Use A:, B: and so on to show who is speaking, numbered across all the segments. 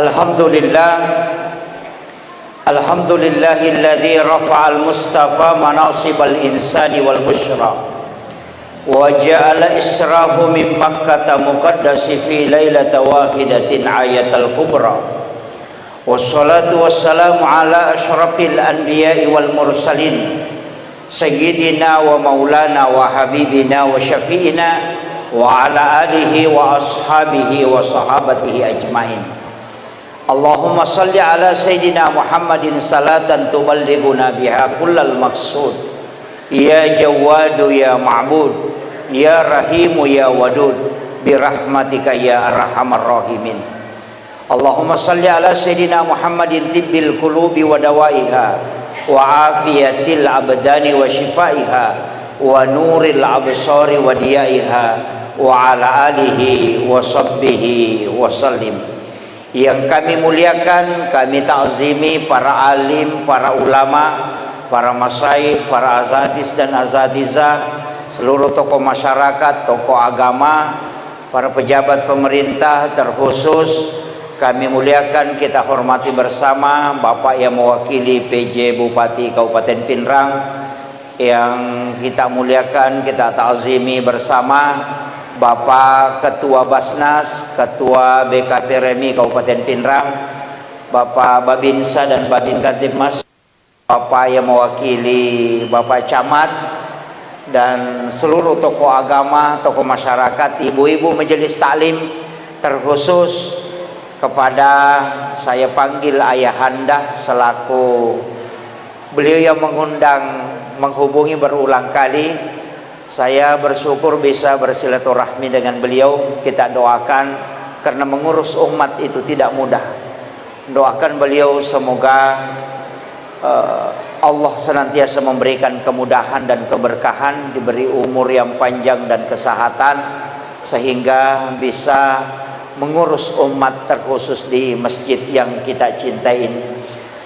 A: Alhamdulillah, alhamdulillahilladzi rafa'al mustafa manasibal insani wal busyra wa ja'ala israhu min makkata muqaddasi fi lailata wahidatin ayatal kubra wassalatu wassalamu ala asyrafil anbiya'i wal mursalin sayyidina wa maulana wa habibina wa syafi'ina wa ala alihi wa ashabihi wa sahabatihi ajmain. Allahumma salli ala Sayyidina Muhammadin salatan tuballighuna biha kullal maqsud. Ya Jawadu ya Ma'bud, ya Rahimu ya Wadud, birahmatika ya arhamar rahimin. Allahumma salli ala Sayyidina Muhammadin tibbil qulubi wa dawaiha wa afiyatil abdani wa shifaiha wa nuril absari wa diyaiha wa ala alihi wa sahbihi wa sallim. Yang kami muliakan, kami ta'zimi para alim, para ulama, para masyayikh, para azadis dan azadizah, seluruh tokoh masyarakat, tokoh agama, para pejabat pemerintah, terkhusus kami muliakan, kita hormati bersama Bapak yang mewakili PJ Bupati Kabupaten Pinrang, yang kita muliakan, kita ta'zimi bersama Bapak Ketua Basnas, Ketua BKP Remi Kabupaten Pinrang, Bapak Babinsa dan Babin Kantipmas, Bapak yang mewakili Bapak Camat, dan seluruh tokoh agama, tokoh masyarakat, ibu-ibu majelis taklim, terkhusus kepada saya panggil ayahanda selaku beliau yang mengundang, menghubungi berulang kali. Saya bersyukur bisa bersilaturahmi dengan beliau. Kita doakan, karena mengurus umat itu tidak mudah. Doakan beliau semoga Allah senantiasa memberikan kemudahan dan keberkahan, diberi umur yang panjang dan kesehatan, sehingga bisa mengurus umat, terkhusus di masjid yang kita cintai ini.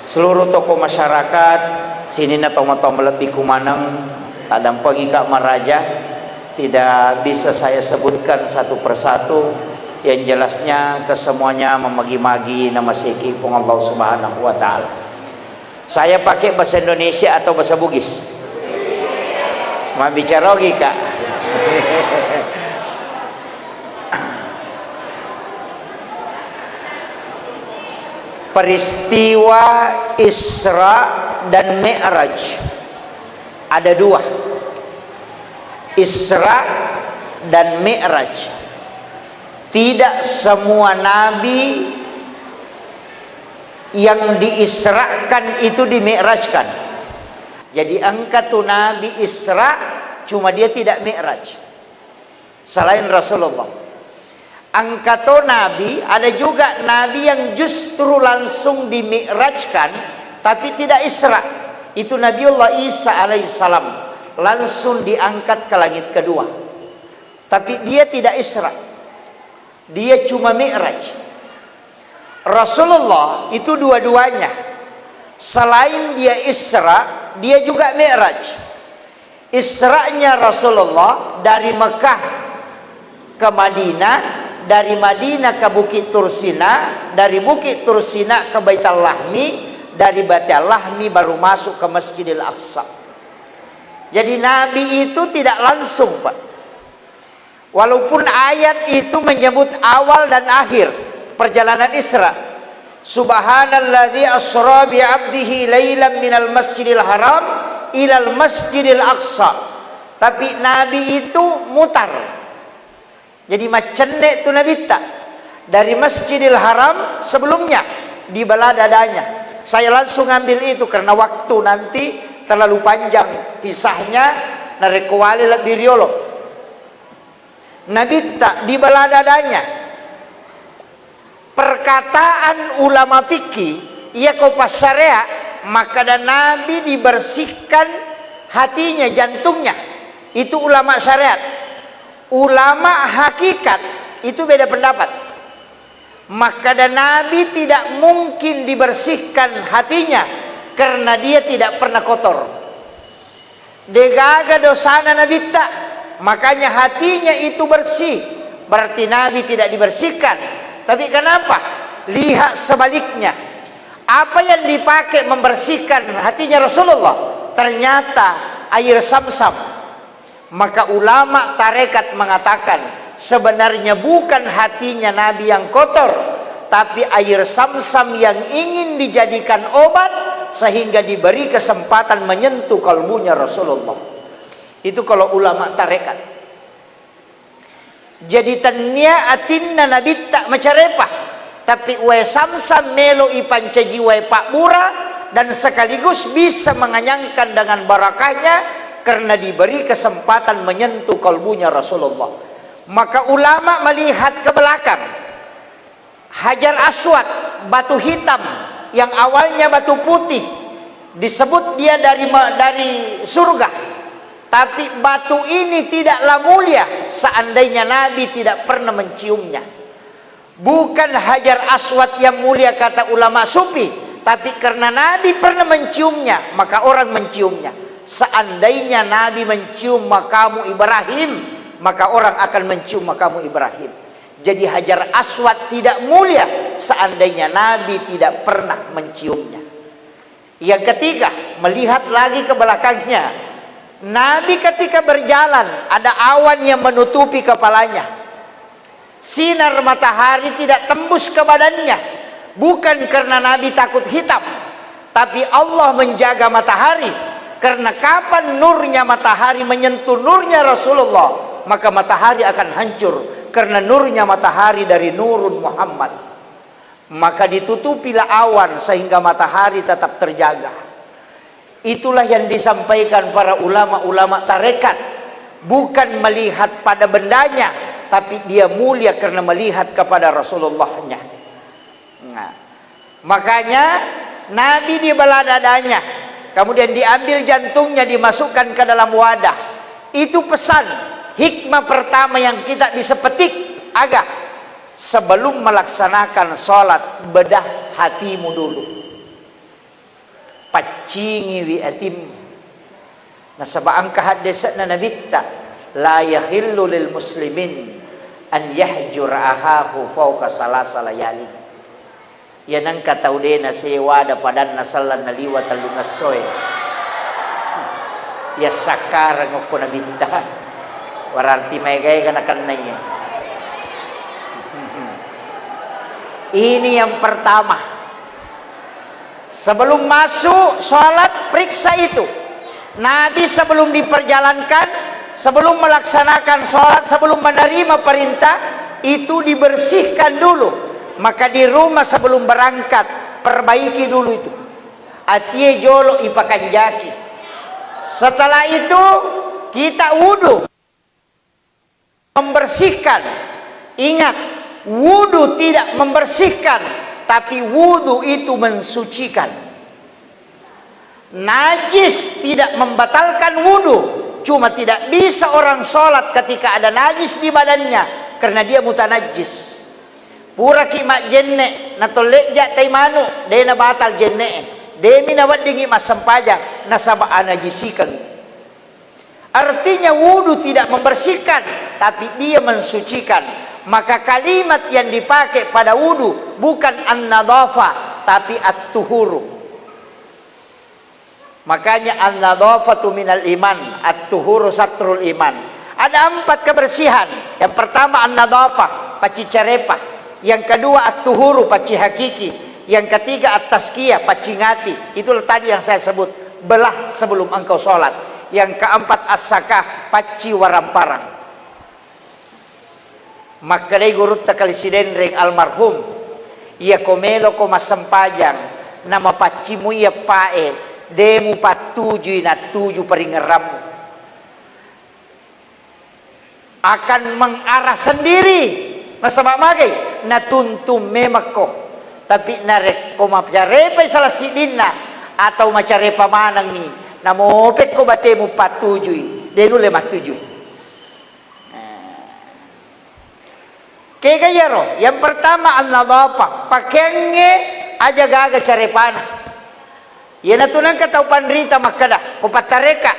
A: Seluruh tokoh masyarakat sini tomo-tomo lebih kumanang tadang pagi Kak Maraja, tidak bisa saya sebutkan satu persatu. Yang jelasnya kesemuanya memagi-magi nama siki pun Allah Subhanahu wa taala. Saya pakai bahasa Indonesia atau bahasa Bugis? Mau bicara lagi Kak? Peristiwa Isra dan Mi'raj ada dua, Isra dan Mi'raj. Tidak semua nabi yang diisrakan itu dimi'rajkan. Jadi angkat tuh nabi Isra, cuma dia tidak Mi'raj selain Rasulullah. Angkato nabi, ada juga nabi yang justru langsung dimi'rajkan tapi tidak Isra. Itu Nabiullah Isa alaihissalam, langsung diangkat ke langit kedua. Tapi dia tidak Isra, dia cuma Mi'raj. Rasulullah itu dua-duanya, selain dia Isra, dia juga Mi'raj. Isra'nya Rasulullah dari Mekah ke Madinah, dari Madinah ke Bukit Tursina, dari Bukit Tursina ke Baitul Lahmi, dari Baitul Lahmi baru masuk ke Masjidil Aqsa. Jadi Nabi itu tidak langsung, Pak. Walaupun ayat itu menyebut awal dan akhir perjalanan Isra. Subhanalladzi asra bi 'abdihi lailan minal masjidil haram ilal masjidil aqsa. Tapi Nabi itu mutar. Jadi macendek tu Nabi tak. Dari Masjidil Haram sebelumnya dibelah dadanya. Saya langsung ambil itu karena waktu nanti terlalu panjang kisahnya, narekuali lebih riolo. Nabi tak dibelah dadanya. Perkataan ulama fikih, ia kau pasarea, maka dan Nabi dibersihkan hatinya, jantungnya. Itu ulama syariat. Ulama hakikat itu beda pendapat. Maka dan Nabi tidak mungkin dibersihkan hatinya karena dia tidak pernah kotor. Degaga dosana Nabi tak, makanya hatinya itu bersih. Berarti Nabi tidak dibersihkan. Tapi kenapa? lihat sebaliknya. Apa yang dipakai membersihkan hatinya Rasulullah? Ternyata air Zamzam. Maka ulama tarekat mengatakan, sebenarnya bukan hatinya Nabi yang kotor, tapi air Zamzam yang ingin dijadikan obat, sehingga diberi kesempatan menyentuh kalbunya Rasulullah. Itu kalau ulama tarekat. Jadi tanya atinna Nabi tak macarepah, tapi wae Zamzam melo ipancaji wae pak murah, dan sekaligus bisa menganyangkan dengan barakahnya karena diberi kesempatan menyentuh kalbunya Rasulullah. Maka ulama melihat ke belakang, Hajar Aswad, batu hitam yang awalnya batu putih, disebut dia dari surga, tapi batu ini tidaklah mulia seandainya Nabi tidak pernah menciumnya. Bukan Hajar Aswad yang mulia kata ulama sufi, tapi karena Nabi pernah menciumnya, maka orang menciumnya. Seandainya Nabi mencium makamu Ibrahim, maka orang akan mencium makamu Ibrahim. Jadi Hajar Aswad tidak mulia seandainya Nabi tidak pernah menciumnya. Yang ketiga, melihat lagi ke belakangnya. Nabi ketika berjalan, ada awan yang menutupi kepalanya. Sinar matahari tidak tembus ke badannya. Bukan karena Nabi takut hitam, tapi Allah menjaga matahari. Karena kapan nurnya matahari menyentuh nurnya Rasulullah, maka matahari akan hancur. Karena nurnya matahari dari nurun Muhammad, maka ditutupilah awan sehingga matahari tetap terjaga. Itulah yang disampaikan para ulama-ulama tarekat. Bukan melihat pada bendanya, tapi dia mulia karena melihat kepada Rasulullahnya. Nah, makanya Nabi dibelah dadanya, kemudian diambil jantungnya, dimasukkan ke dalam wadah. Itu pesan hikmah pertama yang kita bisa petik agak sebelum melaksanakan sholat, bedah hatimu dulu. Pacingi wi'atim. Nah, sebab angka hadisatna Nabi ta la yahillu lil muslimin an yahjur ahahu fawqa salasa layali. Ya nang kataudena sewa da padan nasallan naliwa talungasoy. Ya sakar ngoko na binta. Wararti may gaya kanakan na niya. Ini yang pertama. Sebelum masuk sholat, periksa itu. Nabi sebelum diperjalankan, sebelum melaksanakan sholat, sebelum menerima perintah, itu dibersihkan dulu. Maka di rumah sebelum berangkat, perbaiki dulu itu. Atie jolo ipakan jaki. Setelah itu, kita wudu. Membersihkan. Ingat, wudu tidak membersihkan, tapi wudu itu mensucikan. Najis tidak membatalkan wudu. Cuma tidak bisa orang sholat ketika ada najis di badannya, karena dia mutanajis. Pura ki mak jenne na tolek ja tay manu de na batal jenne de mi na wadingi mas sempajang na saba anajisikan. Artinya wudu tidak membersihkan, tapi dia mensucikan. Maka kalimat yang dipakai pada wudu bukan an-nadhafa, tapi at-tuhuru. Makanya an-nadhafatu minal iman, at-tuhuru satrul iman. Ada 4 kebersihan. Yang pertama an-nadhafa, paci carepa. Yang kedua at-tuhuru, paci hakiki. Yang ketiga at-tazkiyah, paci ngati. Itulah tadi yang saya sebut, belah sebelum engkau sholat. Yang keempat as-sakah, paci waramparang. Maka dari gurut takalsiden ring almarhum, ia komelo ko masampajang, nama pacimu ia pae, demu patuju na tuju paringeramu. Akan mengarah sendiri. Nasabak magay, natuntum memako. Tapi narek ko mapacarepa salah sidina, atau macarepa manang ni, namopet ko batemu patuju, denule matuju. Kaya ro, yang pertama an-nadhafa, pakenge aja gaga carepana. Yan natunan ka tau panrita makada, ko patareka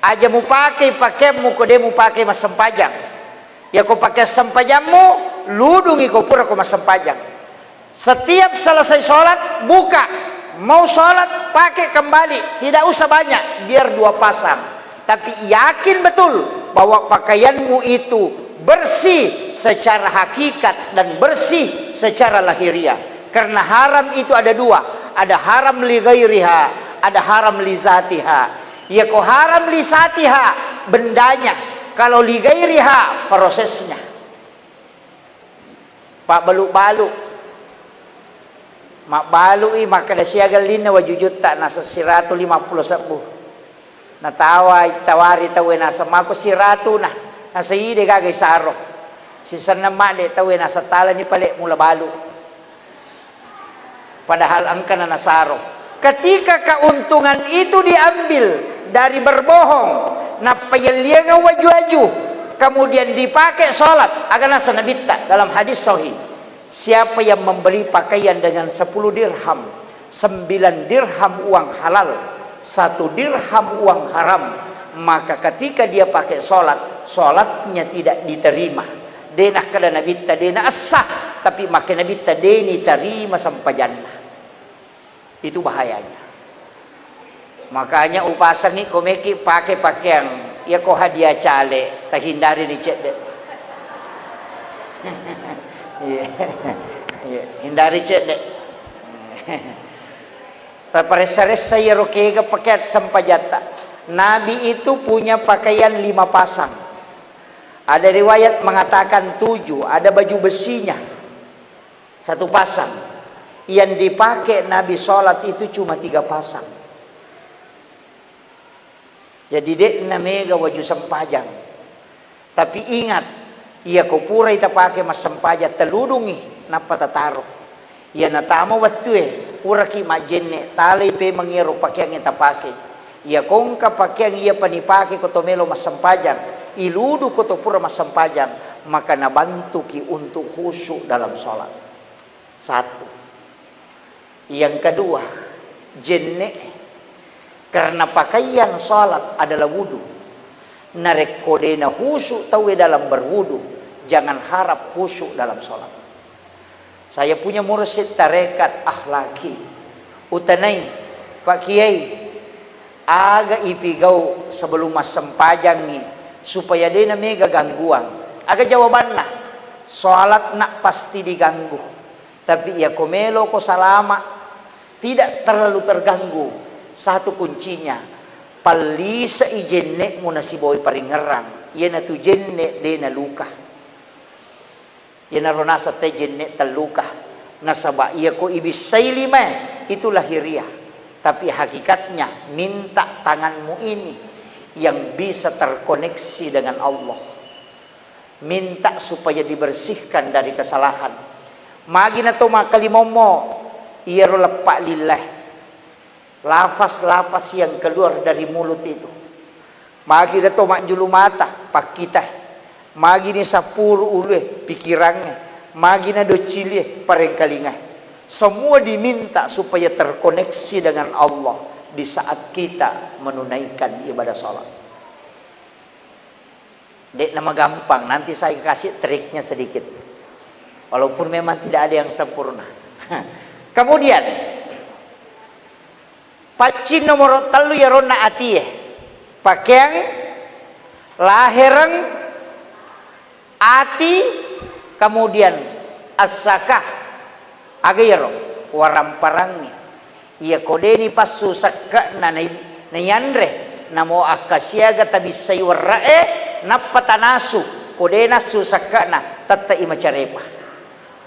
A: aja mu pakai pakemu ko de mu pakai masampajang. Ya ko pakai sampajangmu, ludungi ko pura ko masampajang. Setiap selesai sholat, buka. Mau sholat, pakai kembali. Tidak usah banyak, biar 2 pasang. Tapi yakin betul bahwa pakaianmu itu bersih secara hakikat dan bersih secara lahiriah. Karena haram itu ada 2. Ada haram li ghairiha, ada haram li zatiha. Ya kok haram li zatiha, bendanya. Kalau li ghairiha, prosesnya. Pak baluk-baluk. Mak balu maka da siagal lina wajujut tak nasa 150 sabu. Na tawari tawe nasa mako 100 na. Nasa ide kagay saro. Si sanama de tawe nasa tala ni pale mula balu. Padahal angka na nasaro. Ketika keuntungan itu diambil dari berbohong, na payalianga waju-waju, kemudian dipakai sholat, agar nasa nabita dalam hadis sahih. Siapa yang membeli pakaian dengan 10 dirham, 9 dirham uang halal, 1 dirham uang haram, maka ketika dia pakai sholat, sholatnya tidak diterima. Denah kada nabita dena asah, tapi makin nabita deni terima sampai jannah. Itu bahayanya. Makanya upasan ni komeki pakai pakaian, ya ko hadiah cale, tak hindari ni cek dek. Hindari cek dek. Terperesa-resa ya rokega paket sampajata. Nabi itu punya pakaian 5 pasang. Ada riwayat mengatakan 7. Ada baju besinya 1 pasang. Yang dipakai Nabi sholat itu cuma 3 pasang. Jadi dek namega waju sempajang. Tapi ingat, ia kupura ita pakai mas sempaja teludungi napa tataro. Ia natamo watue uraki majenne tali pe mangiro pakaian ita pakai. Ia kongka pakaian ia panipake kotomelo mas sempajang. Iludu kotopura mas sempajang, maka nabantu ki untuk khusyuk dalam sholat. 1. Yang kedua, jenne karena pakaian sholat adalah wudu. Narek kodena khusyuk tahu dalam berwudu, jangan harap khusyuk dalam sholat. Saya punya mursyid tarekat akhlaki utanai Pak Kiai aga ipigau sebelum mas sempajangi supaya dia mega gangguan. Aga jawabanna sholat nak pasti diganggu, tapi ia komelo ko salama tidak terlalu terganggu. 1 kuncinya palisa ijenne muna si boy paringerang yana tu jenne dena luka yana ronasa te jenne taluka nasaba iya ko ibisai 5 itu lahiriah, tapi hakikatnya minta tanganmu ini yang bisa terkoneksi dengan Allah, minta supaya dibersihkan dari kesalahan. Magina to makalimomo iya ro lepak lillah, lafaz-lafaz yang keluar dari mulut itu. Magi dato makjulu mata pak kita. Magi ni 10 ulwe pikirannya. Magi na docile parengkalinga. Semua diminta supaya terkoneksi dengan Allah di saat kita menunaikan ibadah salat. Dek nama gampang, nanti saya kasih triknya sedikit. Walaupun memang tidak ada yang sempurna. Kemudian pacin nomor 3 ya rona ati pakaian lahirang ati kemudian asaka agayro waramparangni ia kodeni pasu sakka na nayandre namo akasyaga tabisay warrae napatanasu kodena susakka na tatta imacarepa.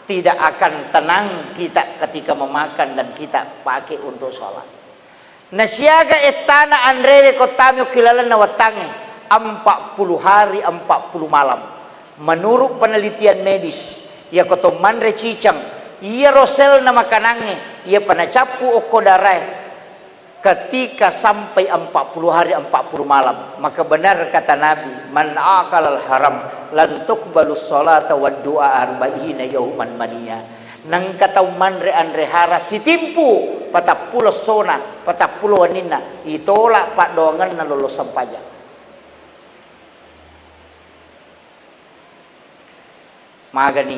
A: Tidak akan tenang kita ketika memakan dan kita pakai untuk sholat. Nasyaga etana andrewe kotamyo kilalan na watange 40 hari 40 malam. Menurut penelitian medis, ya koto manre cicang, ia rosel na makanange, ia panacapu okodarai ketika sampai 40 hari 40 malam. Maka benar kata Nabi, man akalal haram lan tuqbalus salata wad du'a arba'ina yauman mania. Nang kataw manre andre hara sitimpu patapulo sona patapulo wanina itola pak doangan na lolos sampaja. Magani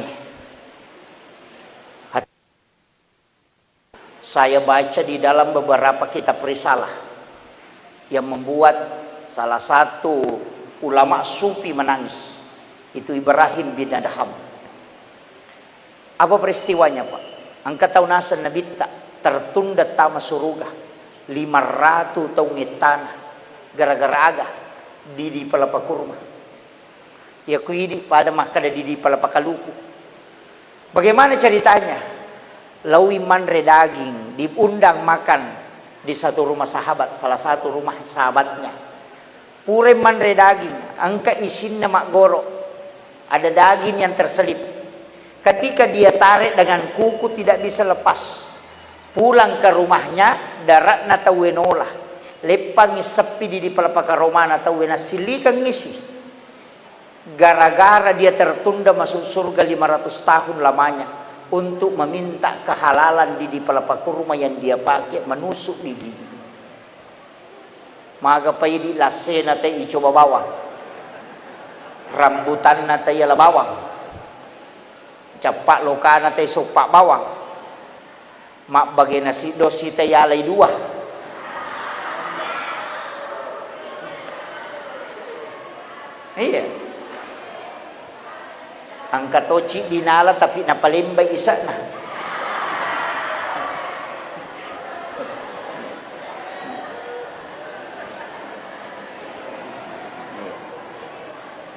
A: Saya baca di dalam beberapa kitab risalah yang membuat salah satu ulama sufi menangis. Itu Ibrahim bin Adham. Apa peristiwanya, Pak? Angka tahunasan Nabi tak tertunda tama suruga 500 tahun tanah gara-gara aga di palapa kurma. Ya kuidi pada makada di palapa kaluku. Bagaimana ceritanya? Lawi manre daging diundang makan di satu rumah sahabat, salah satu rumah sahabatnya. Pure manre daging, angka isinna mak goro. Ada daging yang terselip. Ketika dia tarik dengan kuku tidak bisa lepas. Pulang ke rumahnya, daratna tawenola. Lepang sepi di palapaka romana tawena silikan ngisi. Gara-gara dia tertunda masuk surga 500 tahun lamanya untuk meminta kehalalan di palapaka rumah yang dia pakai menusuk di gigi. Maga paidi lasena te coba bawang. Rambutan na tayo bawang, capak loka na tayo sopak bawang, mak bagi nasi dosi tayo alay dua. Iya, ang katochi dinala tapi napalimbay isa na.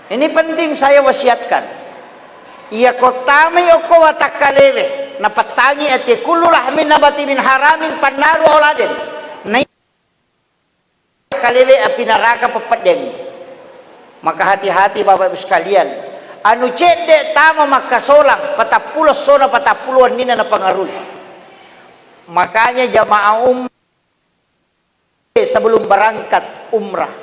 A: Ini penting saya wasiatkan. Ia kotami oko watakalewe napatangi ati kululah min nabati min haramin pannaru oladen. Nai kalewe api neraka pepadeng. Maka hati-hati Bapak Ibu sekalian. Anu cede tama maka solang patapulos sona patapuluan nina na pangaruy. Makanya jamaah sebelum berangkat umrah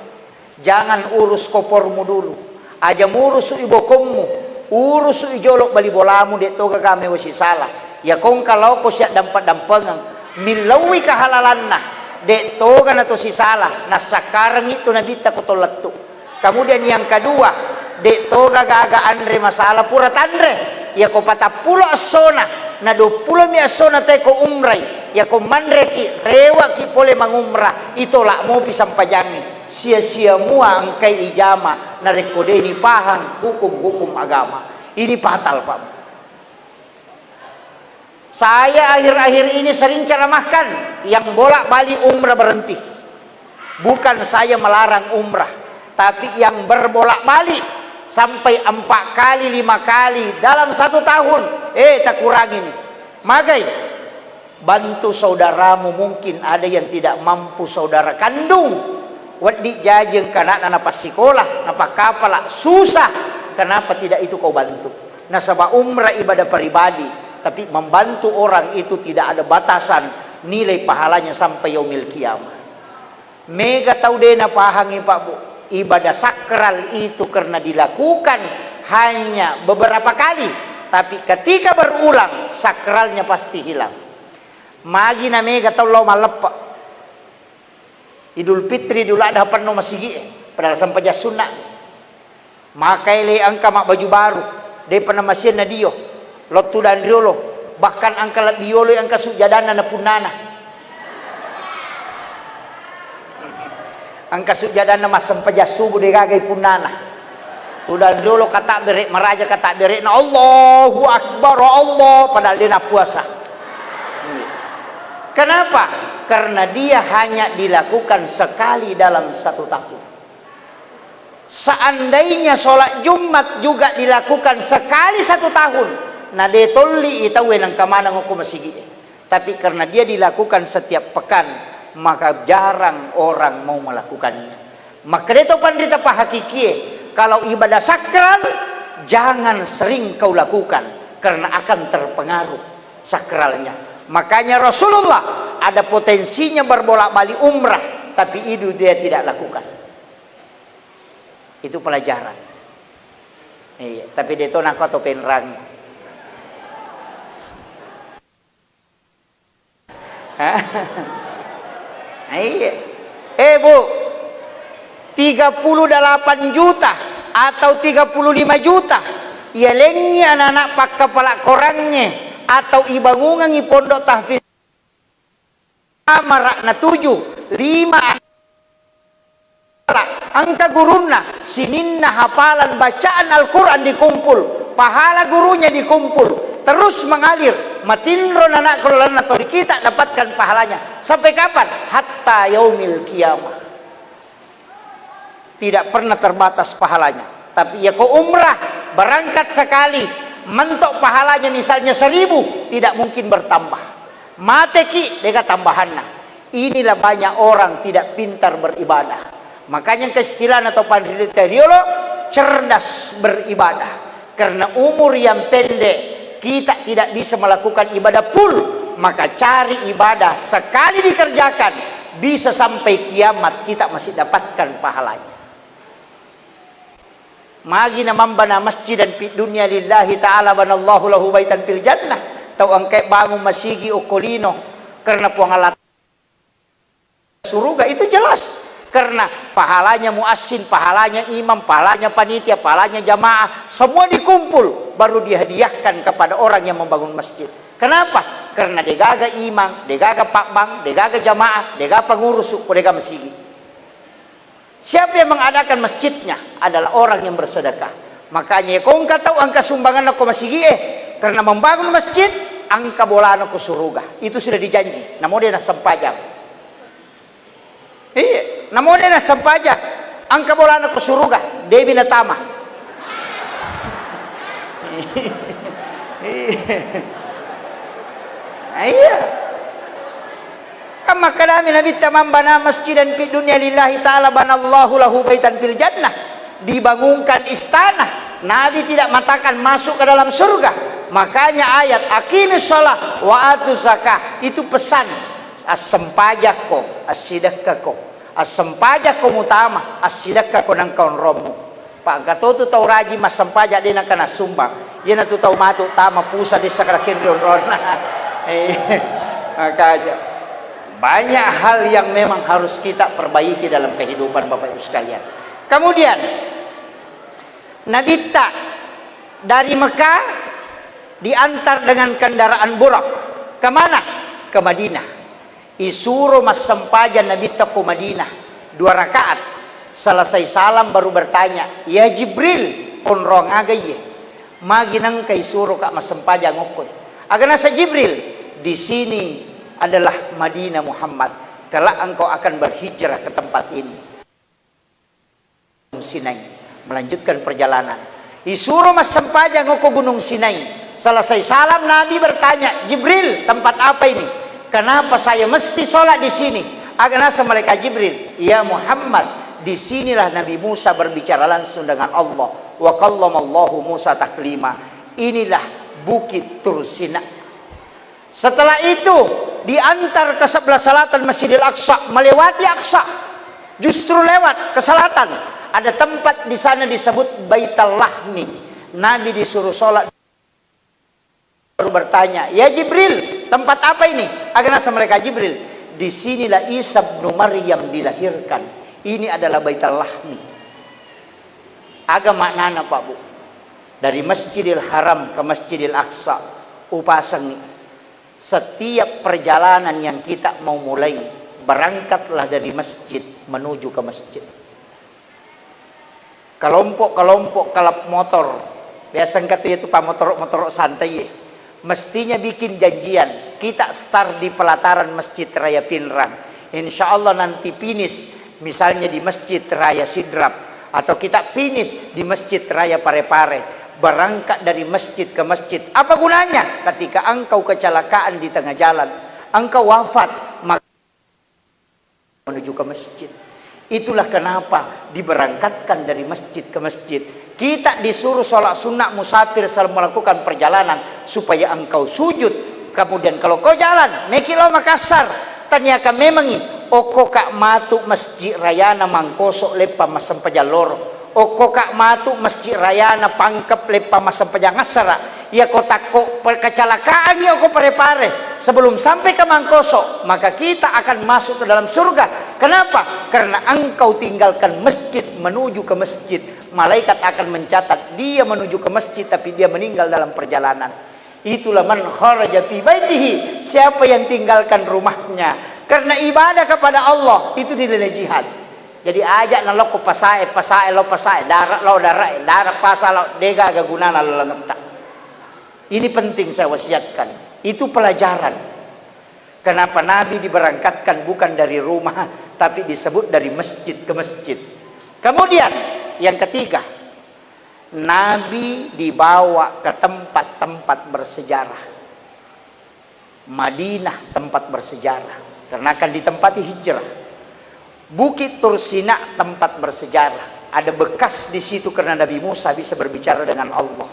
A: jangan urus kopormu dulu. Aja murus ibokommu, urus ijolok bali bolamu de toga kami wasi salah. Ya kong kalau ko siya dampat-dampangang milawi kahalalanna de toga na to si salah. Na sakarang itu nabita ko tolatto. Kemudian yang kedua, de toga gagaan re masalah pura tandre. Ya ko patapulo asona, na 20 mi asona tay ko umray. Ya ko manre ki rewa ki pole mangumrah. Itola mo pisang pajangi. Sia-sia mua angkai ijama na rekodeni pahang hukum-hukum agama. Ini fatal, Pak. Saya akhir-akhir ini sering ceramahkan yang bolak-balik umrah berhenti. Bukan saya melarang umrah, tapi yang berbolak-balik sampai 4 kali 5 kali dalam 1 tahun, tak kurangin. Magai bantu saudaramu, mungkin ada yang tidak mampu saudara kandung. Wadi jajeng kana napa sekolah, napa kapala susah. Kenapa tidak itu kau bantu? Nasabah umrah ibadah pribadi, tapi membantu orang itu tidak ada batasan nilai pahalanya sampai yaumil kiamah. Mega tahu dena pahangi Pak Bu. Ibadah sakral itu karena dilakukan hanya beberapa kali, tapi ketika berulang sakralnya pasti hilang. Magi na mega tahu lo malepak. Idul Fitri Idul Adha penuh masih padahal sampai jas sunnah. Makai le angka mak baju baru. Dia pernah masih na dio. Lotu dan riolo. Bahkan angka diolo angka sujadana na punana. Angka sujadana mas sampai jas subuh dia gagai punana. Tu dan riolo kata berek meraja kata berek na Allahu Akbar Allah padahal dia nak puasa. Kenapa? Karena dia hanya dilakukan sekali dalam 1 tahun. Seandainya sholat Jumat juga dilakukan sekali 1 tahun, nah dia tolli itawe nang kamana ngoko masigi. Tapi karena dia dilakukan setiap pekan, maka jarang orang mau melakukannya. Maka dia tahu pandita pahakiki, kalau ibadah sakral jangan sering kau lakukan karena akan terpengaruh sakralnya. Makanya Rasulullah ada potensinya berbolak-balik umrah, tapi itu dia tidak lakukan. Itu pelajaran. Iya, tapi dia itu nak atau penrang. Iya. Bu, 38 juta atau 35 juta. Ya lengi anak-anak pak kepala korangnya. Atau ibangungan i pondok tahfiz marakna 7, 5 angka guruna, sininna hafalan bacaan Al-Quran dikumpul, pahala gurunya dikumpul, terus mengalir, matinron anak kulan atau kita dapatkan pahalanya. Sampai kapan? Hatta yaumil kiamah. Tidak pernah terbatas pahalanya. Tapi ya kau umrah, berangkat sekali, mentok pahalanya misalnya 1000, tidak mungkin bertambah. Mateki deka tambahanna. Inilah banyak orang tidak pintar beribadah. Makanya keistilahan atau pandiriteriolo cerdas beribadah. Karena umur yang pendek, kita tidak bisa melakukan ibadah full. Maka cari ibadah sekali dikerjakan, bisa sampai kiamat kita masih dapatkan pahalanya. Magi namambana masjidan fi dunya lillahi ta'ala banallahu lahu baitan fil jannah. Tau angkai bangun masigi okolino karena puangalat surga itu jelas. Karena pahalanya muassin, pahalanya imam, pahalanya panitia, pahalanya jamaah, semua dikumpul baru dihadiahkan kepada orang yang membangun masjid. Kenapa? Karena degaga imam, degaga pakbang, degaga jamaah, degaga pengurus suku, degaga masjid. Siapa yang mengadakan masjidnya adalah orang yang bersedekah. Makanya kau enggak tahu angka sumbangan aku masjid karena membangun masjid angka bola aku surga. Itu sudah dijanji. Namun dia nak sempajang. Iya, namun dia nak sempajang. Angka bola aku surga. Dewi Natama. Iya. Kama kalami Nabi tamam bana masjidan fi dunya lillahi ta'ala banallahu lahu baitan fil jannah. Dibangunkan istana. Nabi tidak mengatakan masuk ke dalam surga. Makanya ayat aqimis shalah wa atuz zakah itu pesan as-sempajako, as-sidaqako. As-sempajako utama, as-sidaqako nang kaon romo. Pak katoto tau raji mas sempajak dia nak kena sumbang. Dia nak tahu matu utama pusat di sakarakin ron. Makanya banyak hal yang memang harus kita perbaiki dalam kehidupan Bapak Ibu sekalian. Kemudian Nabi dari Mekah diantar dengan kendaraan burak. Kemana? Ke Madinah. Isuro mas sempajan Nabi ke Madinah 2 rakaat. Selesai salam baru bertanya, ya Jibril pun rong agaye. Maginang kay isuro ka mas sempajan ngokoy. Agana sa Jibril di sini adalah Madinah Muhammad. Kelak engkau akan berhijrah ke tempat ini. Sinai melanjutkan perjalanan. Isuro mas sempajang ke Gunung Sinai. Selesai salam Nabi bertanya, Jibril, tempat apa ini? Kenapa saya mesti sholat di sini? Aganasa malaikat Jibril, ya Muhammad, disinilah Nabi Musa berbicara langsung dengan Allah. Wa kallamallahu Musa taklima. Inilah bukit Tur Sina. Setelah itu diantar ke sebelah selatan Masjidil Aqsa, melewati Aqsa, justru lewat ke selatan. Ada tempat di sana disebut Baitul Lahmi. Nabi disuruh sholat, baru bertanya, ya Jibril, tempat apa ini? Aganasa mereka Jibril, disinilah Isa bin Maryam dilahirkan. Ini adalah Baitul Lahmi. Agama maknana Pak Bu, dari Masjidil Haram ke Masjidil Aqsa, upasang setiap perjalanan yang kita mau mulai, berangkatlah dari masjid menuju ke masjid. Kelompok-kelompok kalap motor, biasa kata itu Pak motor santai, mestinya bikin janjian. Kita start di pelataran Masjid Raya Pinrang. Insya Allah nanti finish misalnya di Masjid Raya Sidrap, atau kita finish di Masjid Raya Parepare. Berangkat dari masjid ke masjid. Apa gunanya? Ketika engkau kecelakaan di tengah jalan, engkau wafat, maka menuju ke masjid. Itulah kenapa diberangkatkan dari masjid ke masjid. Kita disuruh sholat sunnah musafir selama melakukan perjalanan supaya engkau sujud. Kemudian kalau kau jalan, mekilo Makassar, ternyata memangi oko kak matu masjid rayana mangkosok lepa masam pajaloro. Oko kak matu masjid rayana pangkep lepa masam pajangasara. Ya kota ko kecelakaan ya oko pare-pare sebelum sampai ke Mangkosok, maka kita akan masuk ke dalam surga. Kenapa? Karena engkau tinggalkan masjid menuju ke masjid. Malaikat akan mencatat dia menuju ke masjid tapi dia meninggal dalam perjalanan. Itulah man kharaja fi baitihi, siapa yang tinggalkan rumahnya
B: Karena ibadah kepada Allah itu nilai jihad. Jadi ajak nalok ko pasae lo pasae, darat lo darat pasal lo dega gagunana lo langetak. Ini penting saya wasiatkan. Itu pelajaran. Kenapa Nabi diberangkatkan bukan dari rumah, tapi disebut dari masjid ke masjid. Kemudian yang ketiga, Nabi dibawa ke tempat-tempat bersejarah. Madinah tempat bersejarah, karena akan ditempati hijrah. Bukit Tursina tempat bersejarah, ada bekas di situ karena Nabi Musa bisa berbicara dengan Allah.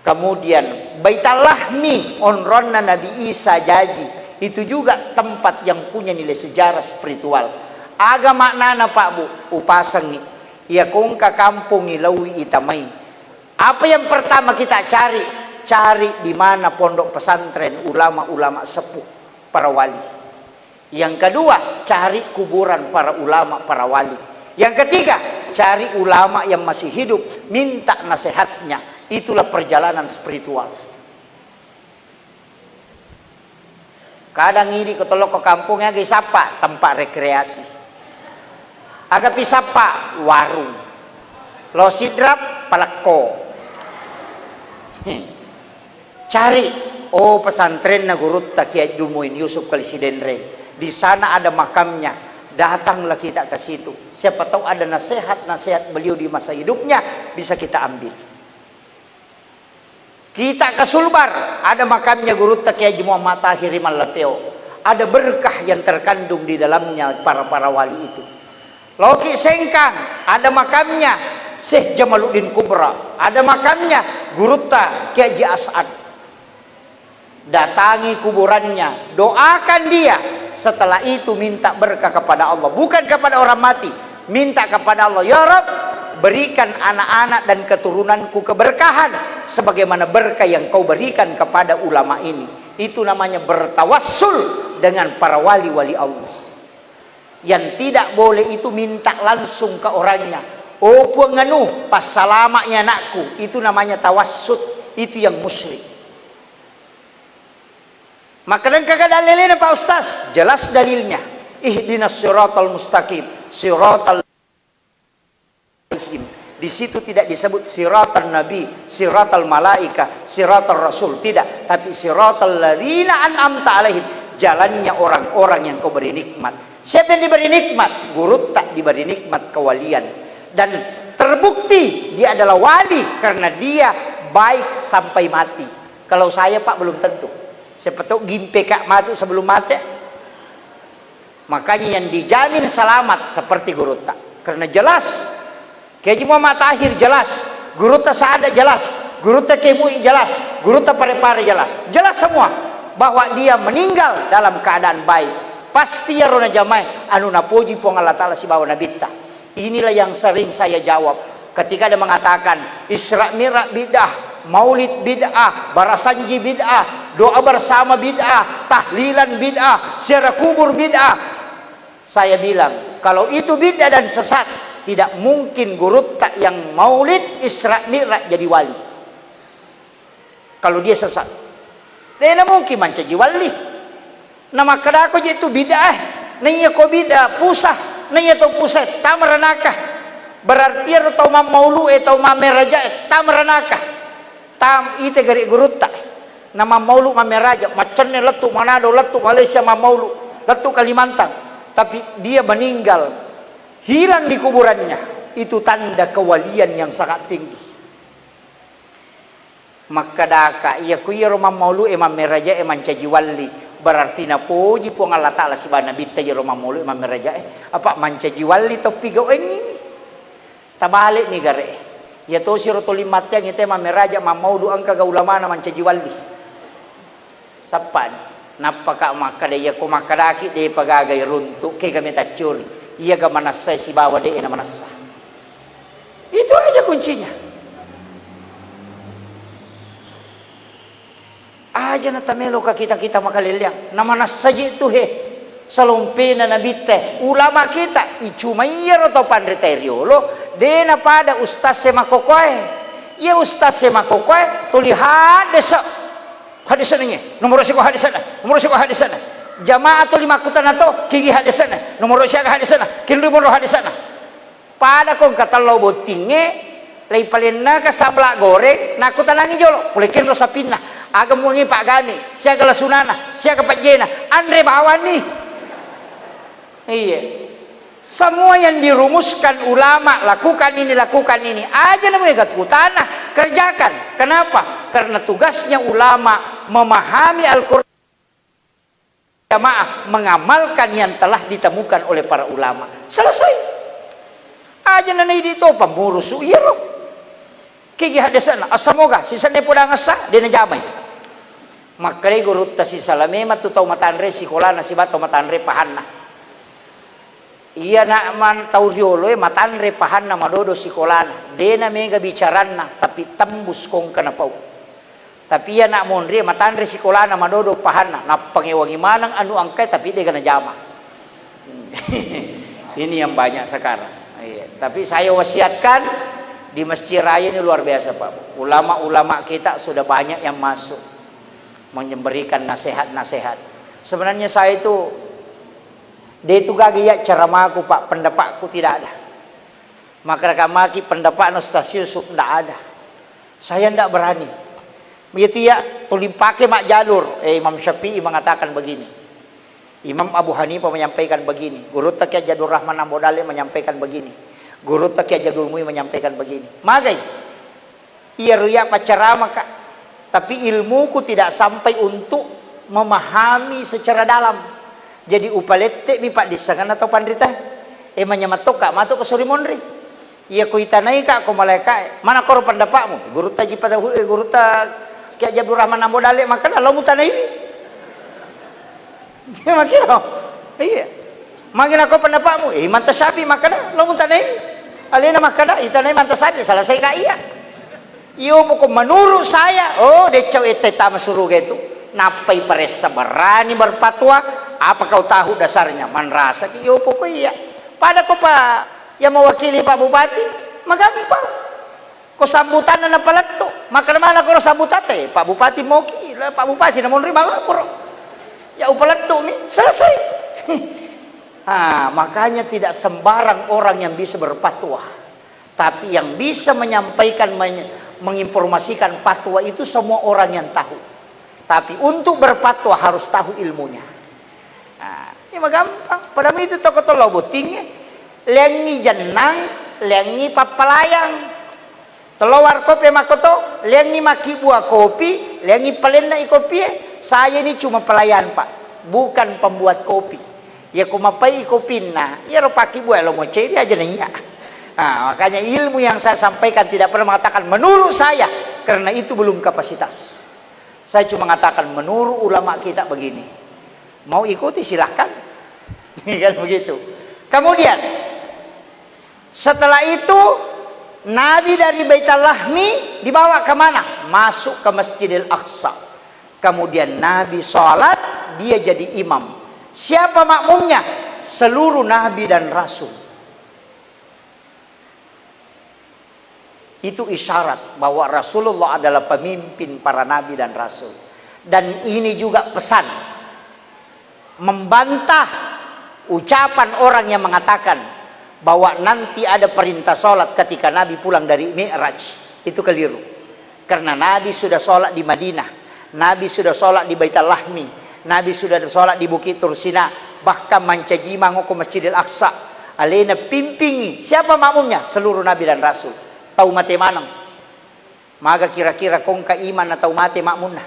B: Kemudian Baitallahmi onronna Nabi Isa jaji, itu juga tempat yang punya nilai sejarah spiritual. Agama maknana Pak Bu, upasangi ia kung ka kampung ilawi itamai. Apa yang pertama kita cari di mana pondok pesantren ulama-ulama sepuh para wali. Yang kedua, cari kuburan para ulama para wali. Yang ketiga, cari ulama yang masih hidup, minta nasihatnya. Itulah perjalanan spiritual. Kadang ini ketolok ke kampungnya kisapa tempat rekreasi. Agak pisapa warung. Lo sidrap palako. Cari pesantren Nagurut Kiai Dumuin Yusuf Kalisidendreng. Di sana ada makamnya. Datanglah kita ke situ. Siapa tahu ada nasihat beliau di masa hidupnya bisa kita ambil. Kita ke Sulbar, ada makamnya Guru Kiai Muhammad Tahir Malapeo. Ada berkah yang terkandung di dalamnya para wali itu. Loki Sengkang, ada makamnya Syekh Jamaluddin Kubra. Ada makamnya Guru Kiai As'ad. Datangi kuburannya, doakan dia. Setelah itu minta berkah kepada Allah, bukan kepada orang mati. Minta kepada Allah, ya Rabb, berikan anak-anak dan keturunanku keberkahan sebagaimana berkah yang kau berikan kepada ulama ini. Itu namanya bertawassul dengan para wali-wali Allah. Yang tidak boleh itu minta langsung ke orangnya. Oh penganu pas salamanya anakku, itu namanya tawassut. Itu yang musyrik. Maka dan kagak dalilnya Pak Ustaz, jelas dalilnya. Ihdinas siratal mustaqim, siratal di situ tidak disebut siratal nabi, siratal malaika, siratal rasul, tidak, tapi siratal ladzina an'amta alaihim, jalannya orang-orang yang kau beri nikmat. Siapa yang diberi nikmat? Guru tak diberi nikmat kewalian. Dan terbukti dia adalah wali karena dia baik sampai mati. Kalau saya Pak belum tentu. Siapa tahu gimpe kak mati sebelum mati. Makanya yang dijamin selamat seperti Guru tak. Karena jelas Kiai Muhammad Tahir jelas, Guru tak Saada jelas, Guru tak Kiai Mu'i jelas, Guru tak Pare-Pare jelas. Jelas semua bahwa dia meninggal dalam keadaan baik. Pasti ya rona jamai anu napuji pong Allah Ta'ala si bawa nabita. Inilah yang sering saya jawab ketika dia mengatakan Isra Mi'raj bid'ah, Maulid bid'ah, Barasanji bid'ah, doa bersama bid'ah, tahlilan bid'ah, ziarah kubur bid'ah. Saya bilang, kalau itu bid'ah dan sesat, tidak mungkin Guru tak yang Maulid Isra Mi'raj jadi wali. Kalau dia sesat, tidak mungkin menjadi wali. Nama kadako itu bid'ah, naya ko bid'ah pusah, naya to pusat, tamranakah. Berarti atau maulu atau mameraja tamranakah. Tam ite gari Guru tak. Nama maulu mameraja, maconnya letu Manado, letu Malaysia maulu, letu Kalimantan. Tapi dia meninggal, hilang di kuburannya. Itu tanda kewalian yang sangat tinggi. Maka daka iya kuya roma maulu emam meraja emam caji wali. Berarti na puji po Allah Ta'ala si bana bita ya roma maulu emam meraja apa mancaji wali topi go ini. Tabalik ni gare. Ya to si rotoli matya ngite emam meraja emam maulu angka gaulamana mancaji wali. Tapan. Napaka makadaya ko makadaki de pagagay runtuk kay kami tacur. Iya ga manasay si bawa de na manasa. Itu aja kuncinya. Aja na tamelo ka kita makalilyang. Na manasa itu he. Salumpe na nabite. Ulama kita icumayero to pandriteriolo de na pada ustaz se makokoy. Iya ustaz se makokoy tulihan desa. Hadisan ini, nomor resiko hadisan. jamaah tu 5 kutan atau kigi hadisana nomor siya hadisana kindu mo hadisana pada kong katalau botinge lay palinna ka sabla goreng nakutan nangi jolo pulikin ro sapinna agam mungi pak gami siya kalasunana siya kapajena andre bawan nih iya semua yang dirumuskan ulama lakukan ini aja namanya gatutana kerjakan. Kenapa? Karena tugasnya ulama memahami Al-Quran jamaah mengamalkan yang telah ditemukan oleh para ulama. Selesai aja nanti itu pemurus iya loh kiki hadasana asamoga sisanya podang asa dina jamai makanya guru tasi salame matu tau matanre sikolana si bato matanre pahanna iya nak man tauriolo matanre pahanna madodo sikolana dena mega bicaranna tapi tembus kong kanapau tapi iya nak monre matanre sikolana madodo pahanna na pangewangi manang anu angkai tapi dia kena jama ini yang banyak sekarang. Iya. Tapi saya wasiatkan di Masjid Raya ini luar biasa Pak. Ulama-ulama kita sudah banyak yang masuk memberikan nasihat-nasihat. Sebenarnya saya itu dia itu gaya ceramaku Pak, pendapatku tidak ada. Maka maki pendapat no stasiun tidak ada. Saya tidak berani. Begitu ya, tulim pakai mak jalur. Imam Syafi'i mengatakan begini. Imam Abu Hanifah menyampaikan begini. Guru Taqiyah Jadul Rahman Ambodale menyampaikan begini. Guru Taqiyah Jadul Mui menyampaikan begini. Magai, iya ruya pacarama kak. Tapi ilmuku tidak sampai untuk memahami secara dalam. Jadi upalete mi pak disangan atau pandrita. Menyamatok kak matok ke suri monri. Iya kuitanai kak ko malaikat. Mana koro pendapatmu? Guru Taji pada guru Taqiyah Jadul Rahman Ambodale makanya lo mutanai ini. Dia makin iya. Makin aku pendapatmu, mantap sapi makana lo muntanai. Alina makana itanai mantap sapi salah saya kak iya. Iyo pokok menurut saya, oh decau eteta masuruh gitu. Napai paresa berani berfatwa, apa kau tahu dasarnya? Man rasa iyo pokok iya. Pada kau Pak yang mewakili Pak Bupati, magampang. Kau sambutan na palat tu, makana mana kau sambutate? Pak Bupati mau kira, Pak Bupati namun rima lapor. Ya upalat tuh nih selesai. Makanya tidak sembarang orang yang bisa berfatwa, tapi yang bisa menyampaikan menginformasikan fatwa itu semua orang yang tahu. Tapi untuk berfatwa harus tahu ilmunya. Ini mah gampang. Padahal itu toko tolo botingnya lengi jenang, lengi papalayang. Telawar kopi makoto, lengi maki buah kopi, lengi palena kopi. Saya ini cuma pelayan Pak, bukan pembuat kopi. Ya kumapai kopi nah, ya paki buah lo mau ceri aja nih ya. Makanya ilmu yang saya sampaikan tidak pernah mengatakan menurut saya, karena itu belum kapasitas. Saya cuma mengatakan menurut ulama kita begini. Mau ikuti silahkan, kan begitu. Kemudian setelah itu Nabi dari Baitul Lahmi dibawa ke mana? Masuk ke Masjidil Aqsa. Kemudian Nabi sholat, dia jadi imam. Siapa makmumnya? Seluruh Nabi dan Rasul. Itu isyarat bahwa Rasulullah adalah pemimpin para Nabi dan Rasul. Dan ini juga pesan. Membantah ucapan orang yang mengatakan bahwa nanti ada perintah sholat ketika Nabi pulang dari Mi'raj. Itu keliru. Karena Nabi sudah sholat di Madinah. Nabi sudah sholat di Baitul Lahmi. Nabi sudah sholat di Bukit Tursina. Bahkan mencaji mangu ke Masjidil Aqsa. Alena pimpingi. Siapa makmumnya? Seluruh Nabi dan Rasul. Tahu mati manang. Maka kira-kira kongka iman atau mati makmunah.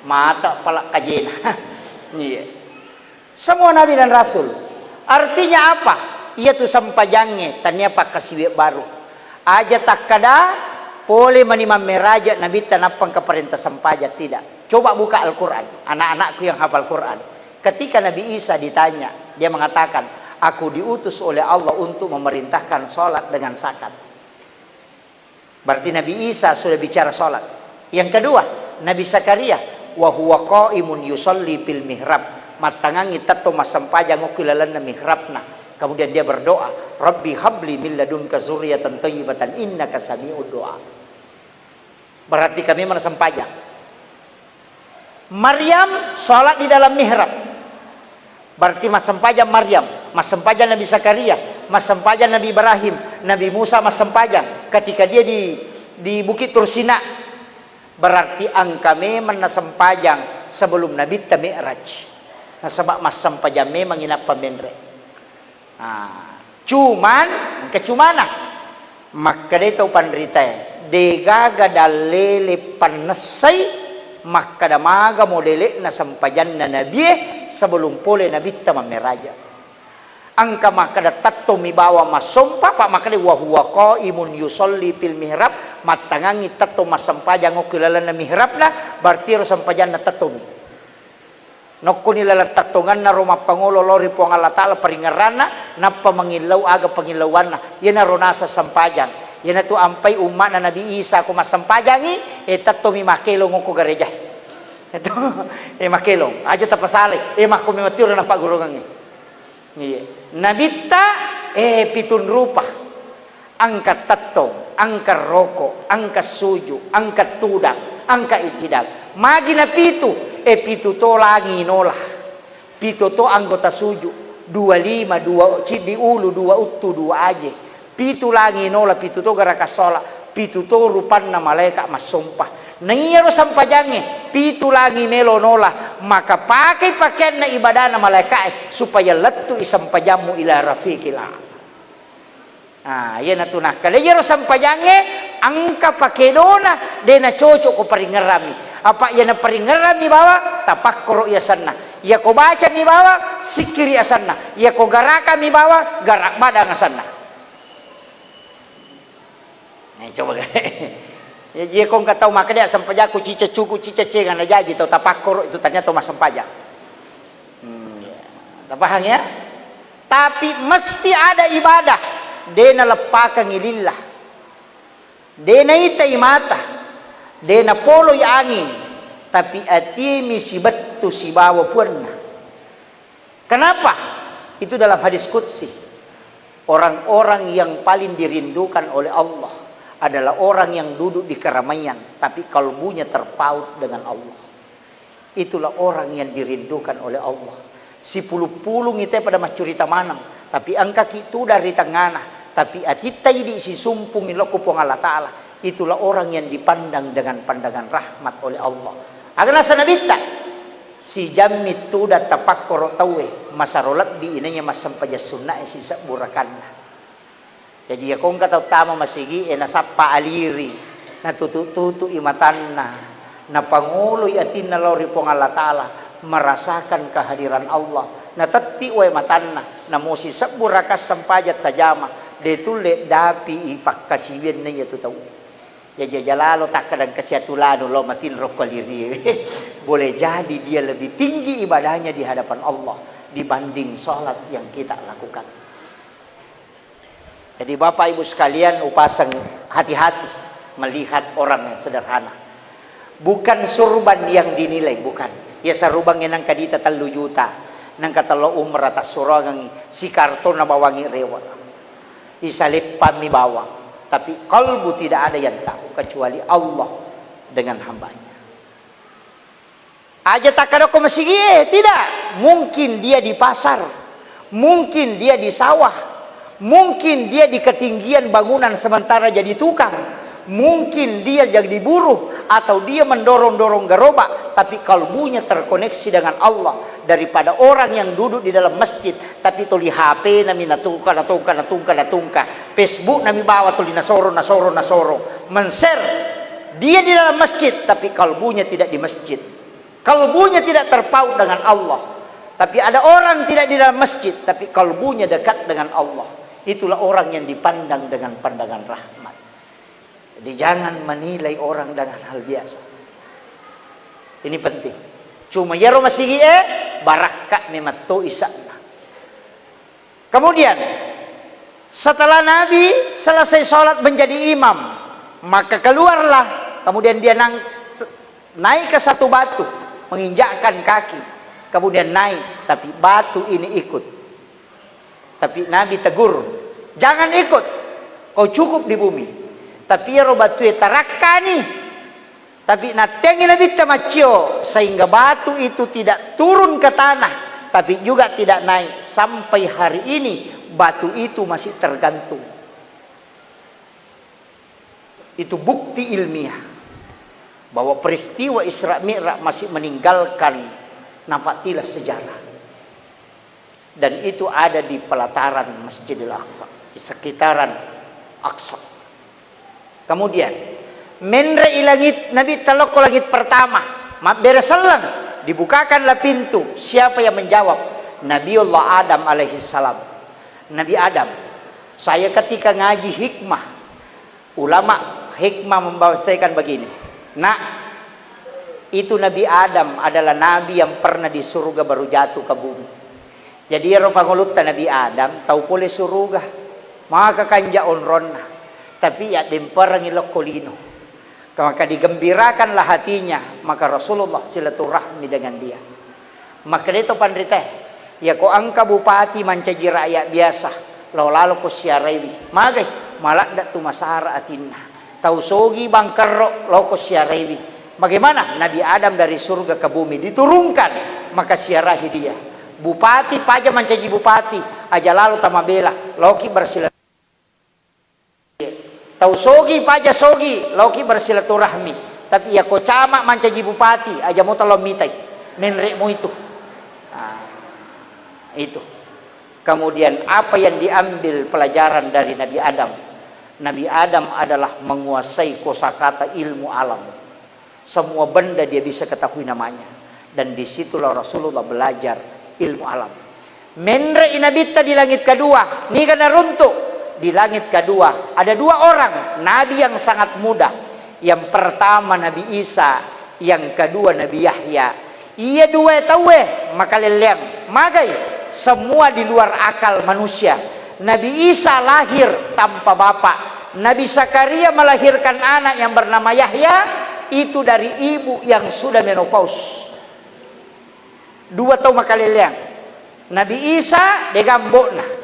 B: Mata pala kajena. Iya. Semua Nabi dan Rasul. Artinya apa? Ia tu sampajangnya. Tanya pak kasih baru. Aja tak kada. Boleh menimam meraja Nabi tanapang keperintah sampaja tidak. Coba buka Al-Quran. Anak-anakku yang hafal Quran. Ketika Nabi Isa ditanya, dia mengatakan, aku diutus oleh Allah untuk memerintahkan sholat dengan zakat. Berarti Nabi Isa sudah bicara sholat. Yang kedua, Nabi Zakaria, wa huwa qaimun yusalli fil mihrab. Matangangi tato masampaja ngukilalan na mihrabna. Kemudian dia berdoa, Rabbi habli min ladunka zurriyatan thayyibatan innaka sami'ud du'a. Berarti kami mana sampaja. Maryam sholat di dalam mihrab. Berarti mas sempajang Maryam, mas sempajang Nabi Zakaria, mas sempajang Nabi Ibrahim, Nabi Musa mas sempajang ketika dia di Bukit Tursina. Berarti angka memang na sempajang sebelum Nabi ta Mi'raj. Nah, sebab mas sempajang memang ina pamendre. Cuman kecumana maka dia tahu panderita degaga dalele panesai maka damaga modele na sampajan na nabi sebelum pole nabi ta mameraja angka maka da tatto mi bawa masompa pak maka wa huwa qaimun yusolli fil mihrab matangangi tatto masampajan ngokilala na mihrab na berarti ro sampajan na tatto nokko nilala tatongan na rumah pangulo lori po ang Allah Ta'ala paringarana na pamangilaw aga pangilawan na yan na ronasa sampajang yan na to ampay umat na Nabi Isa kung masampajangi tatto mi makilong ko gareja ito makilong aja tapasali makumimatiro na pagurungan nabita pitun rupa angkat tatong angkat roko angkat suju angkat tudang angkat itidal magi na pitu pitu to lagi nolah pitu to anggota suju 25 2 cidi ulu 2 uttu 2 aje pitu lagi nolah pitu to gara kasola pitu to rupan na malaikat masumpah nangiro sampajange pitu lagi melo nolah maka pakai pakaian na ibadah na malaikat supaya lettu isampajamu ila rafiqil yan na tunah kalejero sampajange angka pakedona dena cocok ko paringarami apa yana paringaran ni bawa tapakkuro ya sanna ya ko baca ni bawa sikiri ya sanna ya ko garaka ni bawa garak badang sanna coba ya dia kong katau maka dia sampajaku cica cuku cica cengan na jadi tau tapakkuro itu ternyata mas sampaja paham ya tapi mesti ada ibadah dena lepakan ilillah dena itai mata dena polo ya angin tapi atimi si betu si bawa purna kenapa itu dalam hadis qudsi orang-orang yang paling dirindukan oleh Allah adalah orang yang duduk di keramaian tapi kalbunya terpaut dengan Allah itulah orang yang dirindukan oleh Allah si pulu-pulu ngite pada macurita manang tapi angka kitu dari tengana tapi atita di si sumpungin loko pong Allah Ta'ala itulah orang yang dipandang dengan pandangan rahmat oleh Allah. Agana sanabita si jammi tu da tapakkoro tawe masarolat di inanya masampaja sunnah si saburakanna. Jadi ya kong kata utama masigi nasapa aliri na tutu imatanna na pangulo atinna lori pong Allah Ta'ala merasakan kehadiran Allah na tatti wa matanna na mosi saburakas sampajat tajama detule dapi ipakkasiwen na yatu tahu ya jalalo tak kadang kesiatulano lo matin rokoliri boleh jadi dia lebih tinggi ibadahnya di hadapan Allah dibanding sholat yang kita lakukan. Jadi Bapak Ibu sekalian upasang hati-hati melihat orang yang sederhana bukan surban yang dinilai bukan ya sarubang yang kadita 3 juta nang katalo umrah ta suragang si karton na bawangi rewa isalip pami bawang tapi kalbu tidak ada yang tahu kecuali Allah dengan hambanya. Aja tak ada masih tidak. Mungkin dia di pasar, mungkin dia di sawah, mungkin dia di ketinggian bangunan sementara jadi tukang, mungkin dia jadi buruh atau dia mendorong-dorong gerobak, tapi kalbunya terkoneksi dengan Allah daripada orang yang duduk di dalam masjid tapi tuli HP nami natungka Facebook nami bawa tuli nasoro men-share dia di dalam masjid tapi kalbunya tidak di masjid kalbunya tidak terpaut dengan Allah tapi ada orang tidak di dalam masjid tapi kalbunya dekat dengan Allah itulah orang yang dipandang dengan pandangan rahmat. Jadi jangan menilai orang dengan hal biasa ini penting. Cuma ya masih barakat memato isana. Kemudian setelah Nabi selesai sholat menjadi imam, maka keluarlah. Kemudian dia naik ke satu batu, menginjakkan kaki, kemudian naik. Tapi batu ini ikut. Tapi Nabi tegur, jangan ikut. Kau cukup di bumi. Tapi ya batu tarakani. Tapi natengi nabi tamacio sehingga batu itu tidak turun ke tanah, tapi juga tidak naik. Sampai hari ini batu itu masih tergantung. Itu bukti ilmiah bahwa peristiwa Isra Mi'raj masih meninggalkan nafatilah sejarah. Dan itu ada di pelataran Masjidil Aqsa, di sekitaran Aqsa. Kemudian menre ilangit Nabi talok langit pertama, bereselang, dibukakanlah pintu. Siapa yang menjawab? Nabiullah Adam alaihissalam. Nabi Adam. Saya ketika ngaji hikmah, ulama hikmah membahasakan begini. Nah, itu Nabi Adam adalah nabi yang pernah di surga baru jatuh ke bumi. Jadi ero pangulutan Nabi Adam tahu pole surga, maka kanja onronna. Tapi ya demperangi lokolino. Maka digembirakanlah hatinya, maka Rasulullah silaturahmi dengan dia. Maka itu pandrite, ya ko angka bupati mancaji rakyat biasa, lalu ko siarewi, magai malak dak tu masara atinna. Tahu sogi bangkerro lo ko siarewi. Bagaimana Nabi Adam dari surga ke bumi diturunkan, maka siarahi dia. Bupati paja mancaji bupati, aja lalu tamabela, loki bersilaturahmi. Tahu sogi paja sogi, loki bersilaturahmi. Tapi ya ko camak mancaji bupati, aja mau tolong mitai, menrekmu itu. Nah, itu. Kemudian apa yang diambil pelajaran dari Nabi Adam? Nabi Adam adalah menguasai kosakata ilmu alam. Semua benda dia bisa ketahui namanya. Dan disitulah Rasulullah belajar ilmu alam. Menre inabita di langit kedua, ini karena runtuh. Di langit kedua ada dua orang nabi yang sangat muda. Yang pertama Nabi Isa, yang kedua Nabi Yahya. Iya dua tahu maka leleng magai semua di luar akal manusia. Nabi Isa lahir tanpa bapak. Nabi Zakaria melahirkan anak yang bernama Yahya, itu dari ibu yang sudah menopause. Dua tahu maka leleng. Nabi Isa degambona.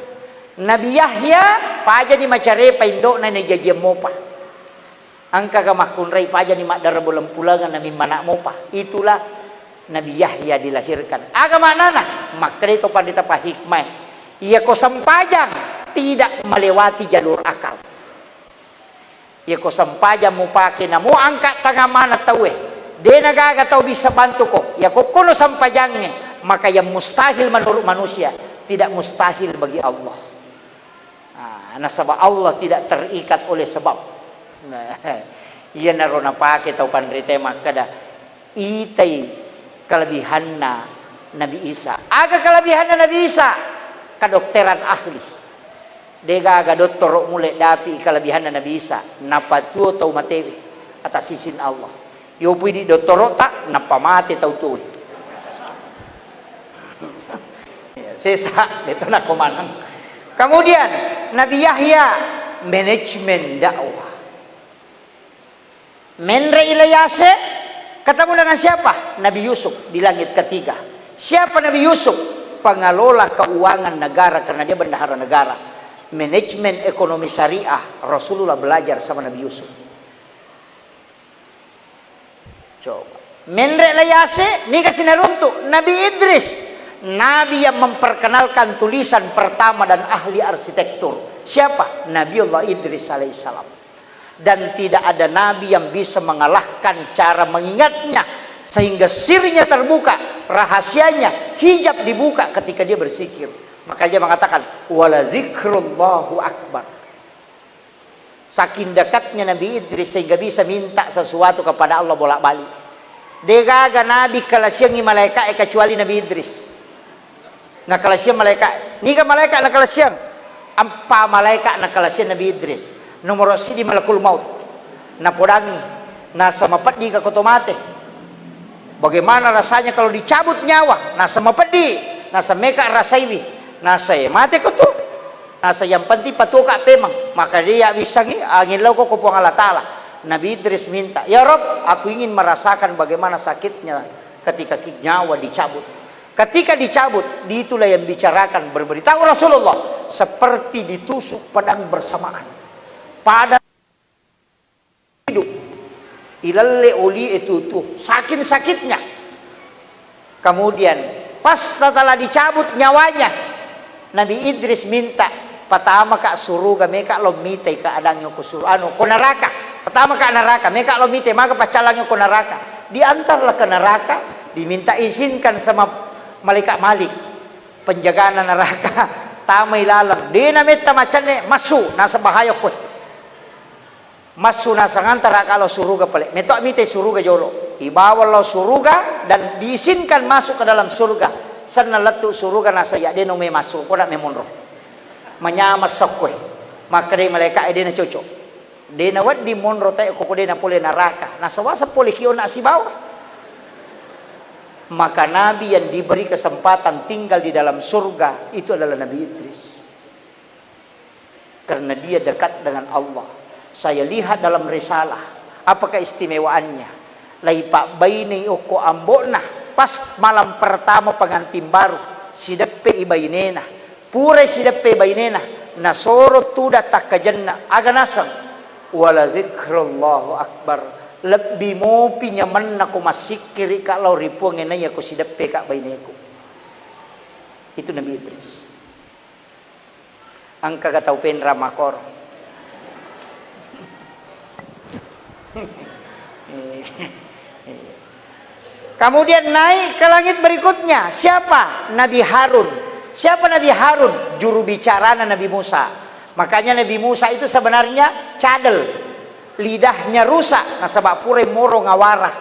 B: Nabi Yahya paja ni macare paindo na ni jajem mopa. Angka kamakun rai paja ni mak darabulam pulangan na mana mopa. Itulah Nabi Yahya dilahirkan. Agama nana maka itu pandita pa hikmah. Ia ko sampajang tidak melewati jalur akal. Ia ko sampajang mo pake na mo angkat tanga mana tahu dia nagaga tahu bisa bantu ko. Ia ko kuno sampajangnya, maka yang mustahil menurut manusia tidak mustahil bagi Allah. Nasabah Allah tidak terikat oleh sebab. Iya narona pakai tahu pandrite makada itai kelebihanna Nabi Isa. Aga kelebihanna Nabi Isa kedokteran ahli. Dega aga doktor mulai dapi kelebihanna Nabi Isa. Napa tuo tahu matewi atas izin Allah. Yo pui di doktor tak napa mate tahu tuh. Sesa itu nak komanang. Kemudian Nabi Yahya manajemen dakwah. Menre ilayase ketemu dengan siapa? Nabi Yusuf di langit ketiga. Siapa Nabi Yusuf? Pengelola keuangan negara karena dia bendahara negara. Manajemen ekonomi syariah Rasulullah belajar sama Nabi Yusuf. Coba. Menre ilayase ni kasih naruntuk Nabi Idris. Nabi yang memperkenalkan tulisan pertama dan ahli arsitektur. Siapa? Nabiullah Idris alaihissalam. Dan tidak ada nabi yang bisa mengalahkan cara mengingatnya sehingga sirnya terbuka, rahasianya, hijab dibuka ketika dia berzikir. Maka dia mengatakan wala zikrullahu akbar. Saking dekatnya Nabi Idris sehingga bisa minta sesuatu kepada Allah bolak-balik. Degaga nabi kalasiangi malaikat kecuali Nabi Idris. Nakalasyan malaikat. Ni ka malaikat nakalasyan. Ampa malaikat nakalasyan Nabi Idris. Nomor si di malakul maut. Napodangi. Nasa mapat di ka kotomate. Bagaimana rasanya kalau dicabut nyawa? Nasa mapat di. Nasa meka rasaiwi. Nasa mate ko to. Nasa yang penting patuka pemang. Maka dia bisa angin law ko kupong Allah Ta'ala. Nabi Idris minta. Ya Rob, aku ingin merasakan bagaimana sakitnya ketika nyawa dicabut. Ketika dicabut, itulah yang bicarakan berberitahu Rasulullah seperti ditusuk pedang bersamaan. Pada hidup ilalle uli itu tuh sakit-sakitnya. Kemudian pas setelah dicabut nyawanya, Nabi Idris minta pertama kak suruga meka lo mite ka adangnya ku suruh ko neraka. Pertama kak neraka meka lo mite maka pacalangnya ku neraka. Diantarlah ke neraka, diminta izinkan sama malaikat Malik penjagaan neraka. Tamay lalang di na meta macane masu nasa bahaya ko. Masu nasa ngantara kalau suruga pale. Meto mite suruga jolo. Ibawa lo suruga dan diizinkan masuk ke dalam surga. Sana letu suruga nasa ya deno me masuk ko na me monro. Manyamas sakwe. Maka dai malaikat dena cocok. Dena wad di monro tay ko dena pole neraka. Nasa wasa pole kiyo na si bawah. Maka nabi yang diberi kesempatan tinggal di dalam surga itu adalah Nabi Idris. Karena dia dekat dengan Allah. Saya lihat dalam risalah apa keistimewaannya. Laipa baini uko ambona pas malam pertama pengantin baru sidepe ibainena. Pure sidepe bainena nasoro tuda takkajanna aganasang wala zikrullahu akbar. Lebih mo pinyaman na ko masikiri kalau ripuang enay ako sidepe ka baineku. Itu Nabi Idris. Ang kagataupen ramakor. Kemudian naik ke langit berikutnya. Siapa? Nabi Harun. Siapa Nabi Harun? Juru bicara Nabi Musa. Makanya Nabi Musa itu sebenarnya cadel. Lidahnya rusak. Nasabak pure moro ngawarah.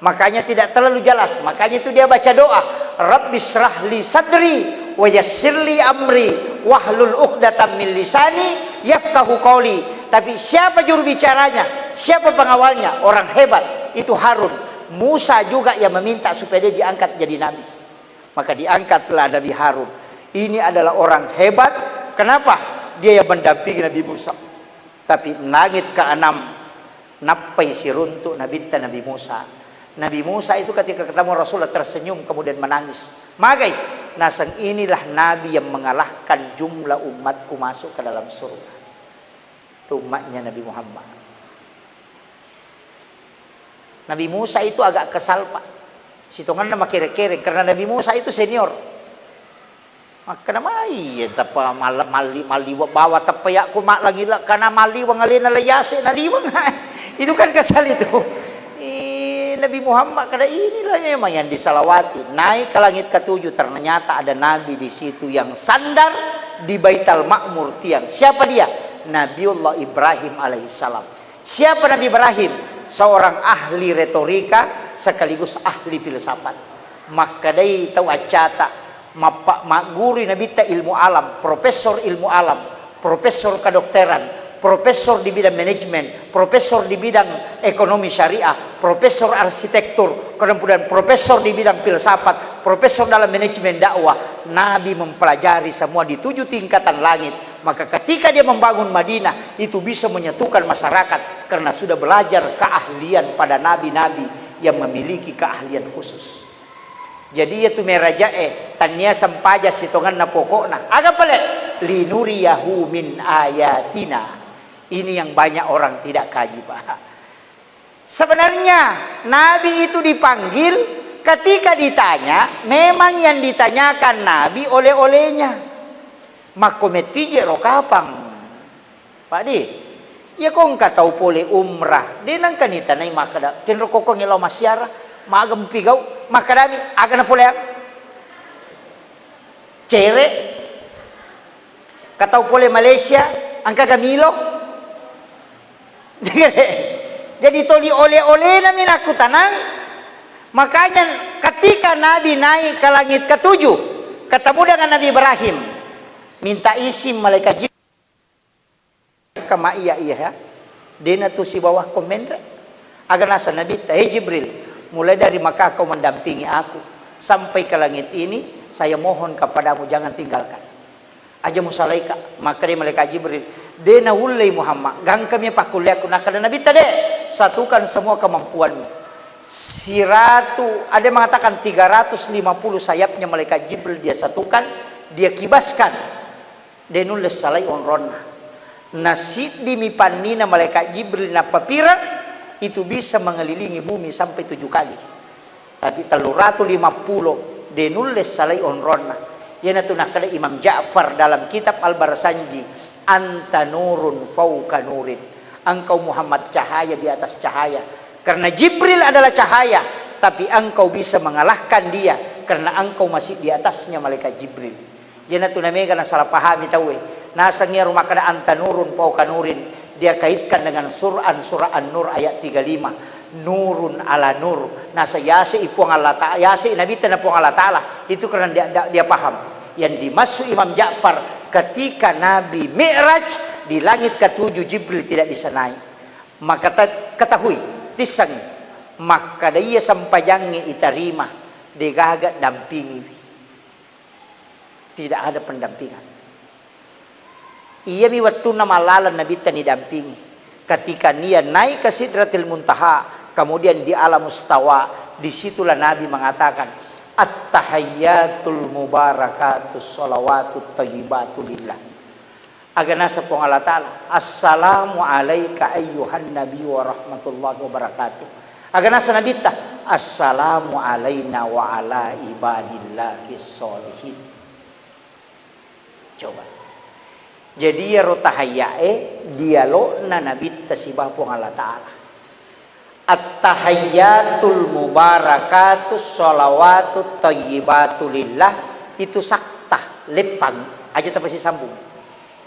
B: Makanya tidak terlalu jelas. Makanya itu dia baca doa. Rabbi shrah li sadri wa yassir li amri wahlul 'uqdatam min lisani yafqahu qawli. Tapi siapa juru bicaranya? Siapa pengawalnya? Orang hebat. Itu Harun. Musa juga yang meminta supaya dia diangkat jadi nabi. Maka diangkatlah Nabi Harun. Ini adalah orang hebat. Kenapa? Dia yang mendampingi Nabi Musa. Tapi langit ke-6 napai si runtuk Nabi Musa. Nabi Musa itu ketika ketemu Rasulullah tersenyum kemudian menangis. Magai, nasang inilah Nabi yang mengalahkan jumlah umatku masuk ke dalam surga. Itu umatnya Nabi Muhammad. Nabi Musa itu agak kesal pak. Situngan nama kere-kere karena Nabi Musa itu senior. Maka nama iya tapa mali bawa tapa ya aku mak lagi karena mali wangalina layase naliwang. Itu kan kesal itu. Nabi Muhammad kada inilah memang yang disalawati. Naik ke langit ke-7 ternyata ada nabi di situ yang sandar di Baitul Ma'mur tiang. Siapa dia? Nabiullah Ibrahim alaihissalam. Siapa Nabi Ibrahim? Seorang ahli retorika sekaligus ahli filsafat. Maka dia tahu acata guru Nabi ta ilmu alam, profesor ilmu alam, profesor kedokteran, profesor di bidang manajemen, profesor di bidang ekonomi syariah, profesor arsitektur, kemudian profesor di bidang filsafat, profesor dalam manajemen dakwah. Nabi mempelajari semua di 7 tingkatan langit. Maka ketika dia membangun Madinah, itu bisa menyatukan masyarakat karena sudah belajar keahlian pada nabi-nabi yang memiliki keahlian khusus. Jadi itu merajae tanya sampaja sitongan na pokokna. Aga pelet linuriyahu min ayatina. Ini yang banyak orang tidak kaji pak. Sebenarnya Nabi itu dipanggil ketika ditanya, memang yang ditanyakan Nabi oleh-olehnya. Makometije ro kapang. Pak di. Ya kong katau pole umrah. Denang kanita na makada. Kenro kokong ilaw masyara. Maaga mpigaw. Makadami. Aga na pole ang. Cere. Katau pole Malaysia. Ang kagamilo. Jadi toli oleh-oleh namin aku tanang. Makanya ketika Nabi naik ke langit ke-7. Ketemu dengan Nabi Ibrahim. Minta isim malaikat Jibril. Kama iya ya. Dena tu si bawah komendra. Agar nasa Nabi, hey Jibril, mulai dari Makkah kau mendampingi aku sampai ke langit ini, saya mohon kepadamu jangan tinggalkan. Aja musalaika, maka dia malaikat Jibril, dena ulai Muhammad, gang kami pakuliaku nak ada Nabi tadi, satukan semua kemampuanmu. Siratu, ada yang mengatakan 350 sayapnya malaikat Jibril dia satukan, dia kibaskan. Denules salai onron. Nasid di mipanina malaikat Jibril na papira itu bisa mengelilingi bumi sampai 7 kali. Tapi 350 denulis salai onronna. Yana tu nakala Imam Ja'far dalam kitab Al-Barsanji, anta nurun fauka nurin. Engkau Muhammad cahaya di atas cahaya. Karena Jibril adalah cahaya, tapi engkau bisa mengalahkan dia karena engkau masih di atasnya malaikat Jibril. Yana tu namanya karena salah pahami tahu nasangnya rumah kada anta nurun fauka nurin. Dia kaitkan dengan surah An-Nur ayat 35. Nurun ala nur. Nasa yasi ipuang Allah Ta'ala. Yasi Nabi Tanapung Allah Ta'ala. Itu karena dia paham. Yang dimaksud Imam Ja'far ketika Nabi Mi'raj di langit ke-7 Jibril tidak bisa naik. Maka ketahui tisang. Maka dia sampajangi itarima. Digagat dampingi. Tidak ada pendampingan. Ia waktu nama lalan Nabi tani dampingi ketika dia naik ke Sidratil Muntaha, kemudian di alam mustawa, disitulah Nabi mengatakan at-tahiyyatul mubarakatus sholawatut thayyibatu lillah. Agana sapong Allah Ta'ala, assalamu alayka ayyuhan nabi wa rahmatullahi wa barakatuh. Agana sa Nabi ta, assalamu alayna wa ala ibadillahis sholihin. Coba. Jadi ya rotahayae dialog na Nabi tasibah pong Allah Ta'ala. At-tahayyatul mubarakatus sholawatut thayyibatu lillah. Itu sakta, lepang. Aja tapi sambung.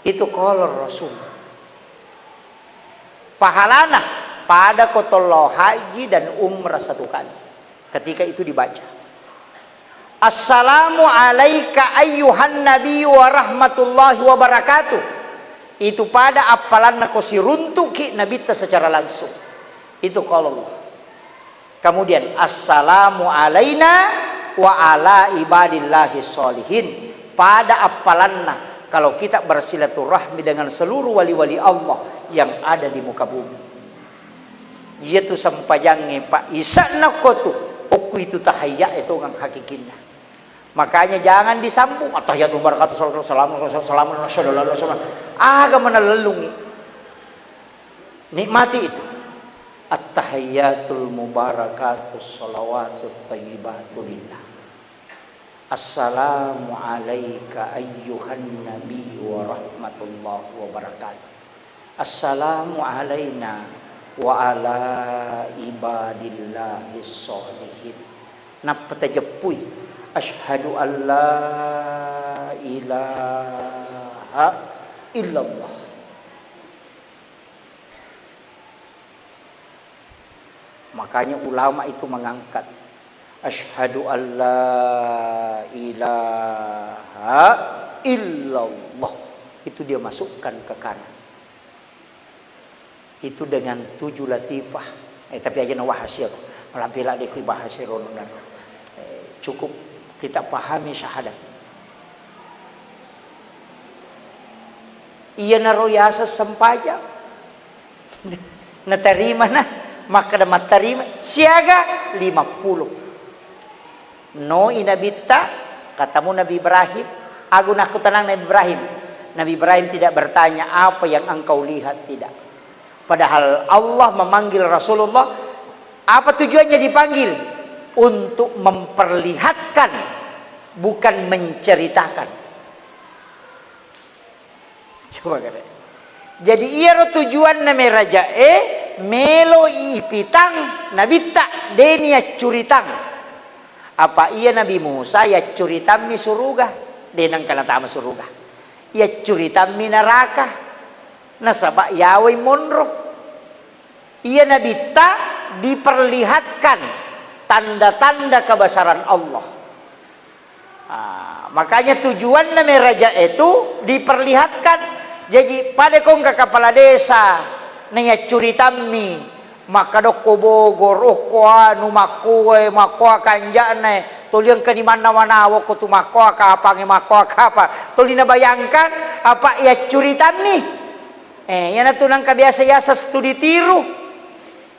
B: Itu kolor Rasul. Pahalana pada kotolo haji dan umrah 1 kali. Ketika itu dibaca. Assalamu alayka ayyuhan nabi wa rahmatullahi wa barakatuh. Itu pada apalan na ko si runtuki Nabi ta secara langsung. Itu kalau Allah. Kemudian assalamu alayna wa ala ibadillahi sholihin. Pada apalan na kalau kita bersilaturahmi dengan seluruh wali-wali Allah yang ada di muka bumi. Yaitu sampajangnya Pak Isa nakotu. Oku itu tahayya itu ngang hakikinna. Makanya jangan disambung at-tahiyatul barakatuh salamun agak menelelungi. Nikmati itu. At-tahiyatul mubarakatus sholawatut thayyibatu lillah. Assalamu alayka ayyuhan nabi wa rahmatullahi wa barakatuh. Assalamu alayna wa ala ibadillahis sholihin. Napata jepuy. Asyhadu an la ilaha illallah. Makanya ulama itu mengangkat asyhadu an la ilaha illallah. Itu dia masukkan ke kanan. Itu dengan 7 latifah. Tapi aja na wahasir. Malampila di kui bahasir ronan. Cukup kita pahami syahadat. Iya naroyasa sempajang. Natarima na. Maka damat tarima. Siaga 50. No inabita. Katamu Nabi Ibrahim. Aku nak tenang Nabi Ibrahim. Nabi Ibrahim tidak bertanya apa yang engkau lihat. Tidak. Padahal Allah memanggil Rasulullah. Apa tujuannya dipanggil? Untuk memperlihatkan, bukan menceritakan. Coba kata. Jadi ia tujuan nama raja melo ipitang nabita denia curitang. Apa ia Nabi Musa ya curitang mi suruga denang kana tama suruga. Ia curitang mi neraka. Nasaba Yahweh monro. Ia nabita diperlihatkan tanda-tanda kebesaran Allah. Makanya tujuan nama raja itu diperlihatkan. Jadi pada kong ke kepala desa nanya curitami maka doko Bogor oko anu makoe makoa kanjane tuliang ke di mana-mana woko tu makoa ka apa nge makoa ka apa tulina bayangkan apa ya curitami yana tunang kabiasa-biasa studi tiru.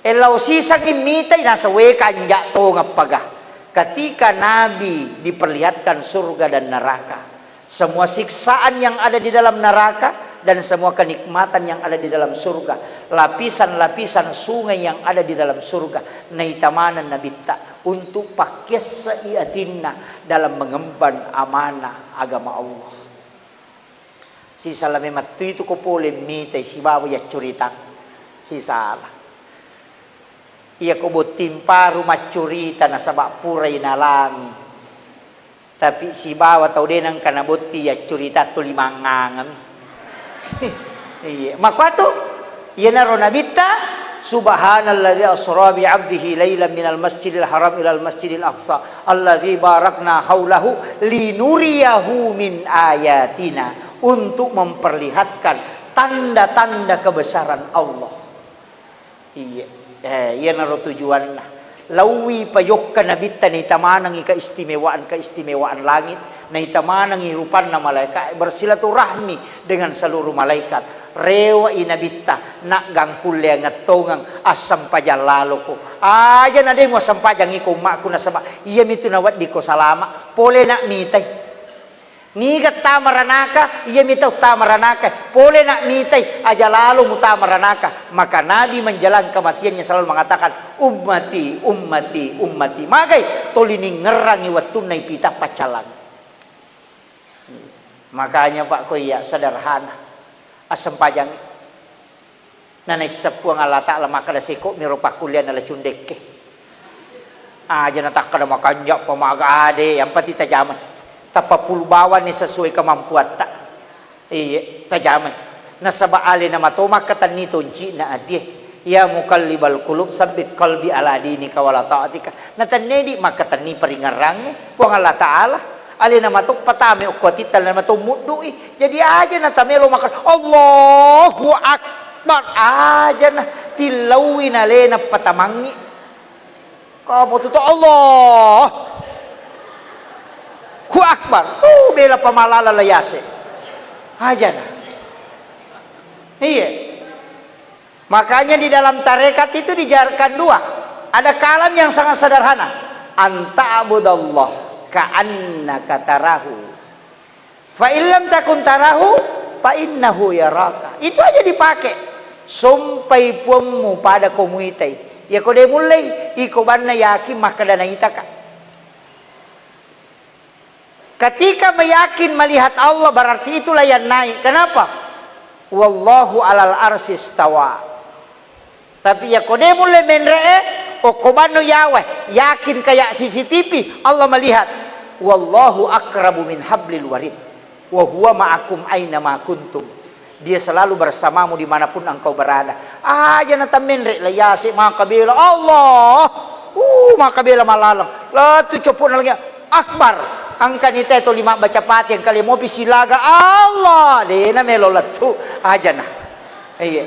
B: Elaw sisang imitay nasa wekan jato ngapaga. Ketika Nabi diperlihatkan surga dan neraka, semua siksaan yang ada di dalam neraka dan semua kenikmatan yang ada di dalam surga, lapisan-lapisan sungai yang ada di dalam surga, naitamanan nabitta untuk pakai seiatinna dalam mengemban amanah agama Allah. Si salame mattu itu ko pole mita si bawa ya curita si salah. Ia ko timpa rumah curita na sabak purai nalami. Tapi si bawa tau denang kana botti ya curita tu limangangami. Iya, maka tu ia naro nabitta subhanalladzi asra bi 'abdihi lailan minal masjidil haram ilal masjidil aqsa alladzi barakna haulahu linuriyahu min ayatina, untuk memperlihatkan tanda-tanda kebesaran Allah. Iya, ia naro tujuanna. Lawi payokkan nabitta ni tamanang keistimewaan langit, na itamanang rupan na malaikat bersilaturahmi dengan seluruh malaikat. Rewa inabitta nak gangkulle ngatongang asam pajalalo ko. Aja na de mo sampajang iko makku na sama. Iya mitu na wad di ko salama. Pole nak mitay. Nigat tamaranaka, iya mitau tamaranaka. Pole nak mitai, aja lalu mutamaranaka. Maka Nabi menjelang kematiannya selalu mengatakan, ummati, ummati, ummati. Makai tolini ngerangi watunai pita pacalan. Makanya Pak Koya sederhana. Asam pajang. Nanai sepuang Allah Ta'ala maka da seko miropak kuliah nala cundeke. Aja natak kada makanjak pamaga ade yang pati tajaman. Tapapul bawan ni sesuai kemampuan tak. Iya, tajamai. Nasaba ali na matoma katan nito nci na adie. Ya mukallibal qulub sabbit qalbi ala dinika wala ta'atika. Natanedi makatan ni paringarangnya puang Allah Ta'ala. Ali na matok patame ukwatital na matok mudui. Jadi aja na tamelo makan Allahu Akbar aja na tilawin ale na patamangi. Kamu tuto Allah Ku Akbar, bela pamalala layase. Aja nah. Iya. Makanya di dalam tarekat itu dijarkan dua. Ada kalam yang sangat sederhana. Anta abudallah ka'annaka tarahu. Fa illam takun tarahu fa innahu yaraka. Itu aja dipakai. Sumpai pumu pada komunitai. Ya kode mulai iko banna yakin maka dana itaka. Ketika meyakin melihat Allah berarti itulah yang naik. Kenapa? Wallahu alal arsy istawa. Tapi ya kode mulai menree okobano yawe yakin kayak CCTV Allah melihat. Wallahu akrabu min hablil warid. Wa huwa ma'akum aina ma kuntum. Dia selalu bersamamu dimanapun engkau berada. Aja nata menre layasi makabila Allah. Makabila malalang. La tu copon lagi akbar. Angkan ita itu 5 baca pati yang kali mau pisilaga Allah deh na melolatu aja nah. Iya.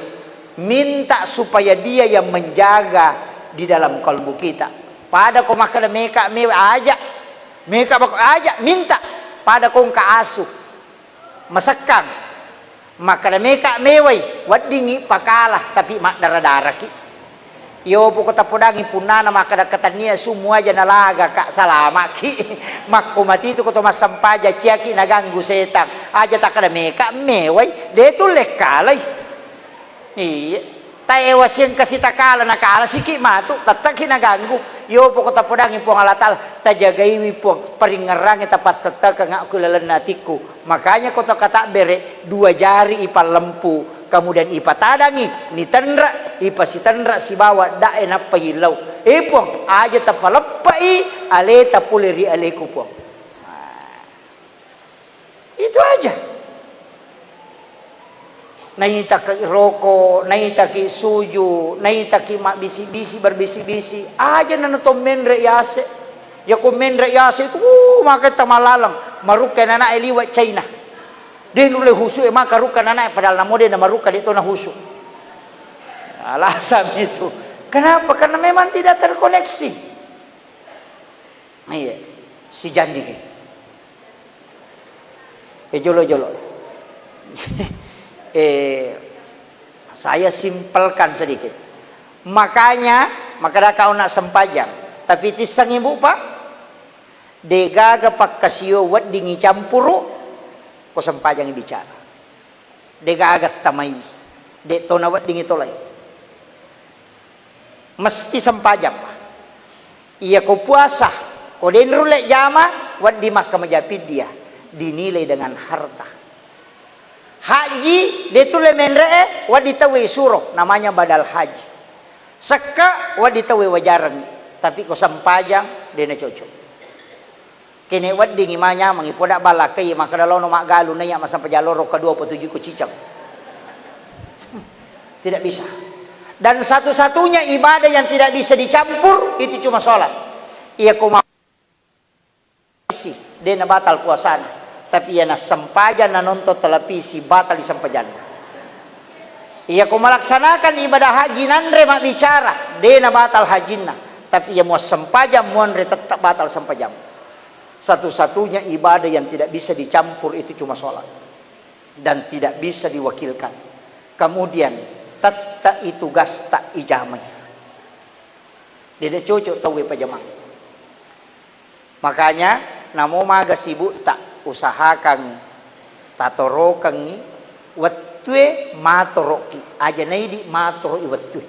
B: Minta supaya dia yang menjaga di dalam kalbu kita. Pada kau makan meka aja. Meka aja minta pada kau kaasu. Masakang. Makan meka mewai wadingi pakalah tapi mak darah-darah ki. Yo po kota podangi punana maka dakatania semua aja nalaga kak salama ki makku mati itu koto masampaja ciaki naganggu setan aja tak ada meka mewai de tu lekalai iya taewas yang kasih takala nakala siki matu tatak kinaganggu yo po kota podangi po ngalatal tajagaiwi po paringerang tapat tatak ngak kulalennatiku makanya kota kata bere 2 jari ipal lempu kemudian ipa tadangi ni tendra ipa si tendra si bawa dae na pahilaw ipong aja tapalapai ale tapuleri aleku po itu aja naita ki roko naita ki suju naita ki mak bisi-bisi berbisi-bisi aja nanato menre yase ya ko menre yase itu maka tamalalang maruka nana eliwa China. Dia nule husu emang karukan anak padahal namo dia nama ruka itu na husu. Alasan itu. Kenapa? Karena memang tidak terkoneksi. Iya, si jandi. Jolo. Saya simpelkan sedikit. Makanya, maka kau nak sempajang. Tapi tisang ibu pak, degaga pak kasio wad dingi campuru. Ko sempajang bicara. Dega agat tamay. De to nawat ding ito lay. Mesti sempajam. Iya ko puasa. Ko den rule jama, wad di Makkah majapid dia. Dinilai dengan harta. Haji detule menree wad ditawi suruh, namanya badal haji. Seka wad ditawi wajaran, tapi ko sampajang dena cocok. Kene wad dingimanya mangipoda balakai maka dalaw no magalu na ya masampajaloro kadua po tujuh ko cicang. Tidak bisa. Dan satu-satunya ibadah yang tidak bisa dicampur itu cuma sholat. Ia kuma dena batal puasana. Tapi ia na sampajan na nonton televisi batal di sampajan. Ia ko melaksanakan ibadah haji nanre mak bicara dena batal hajinna. Tapi ia mau sampajan monre tetap batal sampajan. Satu-satunya ibadah yang tidak bisa dicampur itu cuma sholat. Dan tidak bisa diwakilkan. Kemudian tatta itu gas tak ijamai. Dia cocok tahu pajamang. Makanya namo maga sibuk tak usahakan tatorokan ni wattue matoroki aja naidi matoro iwattue.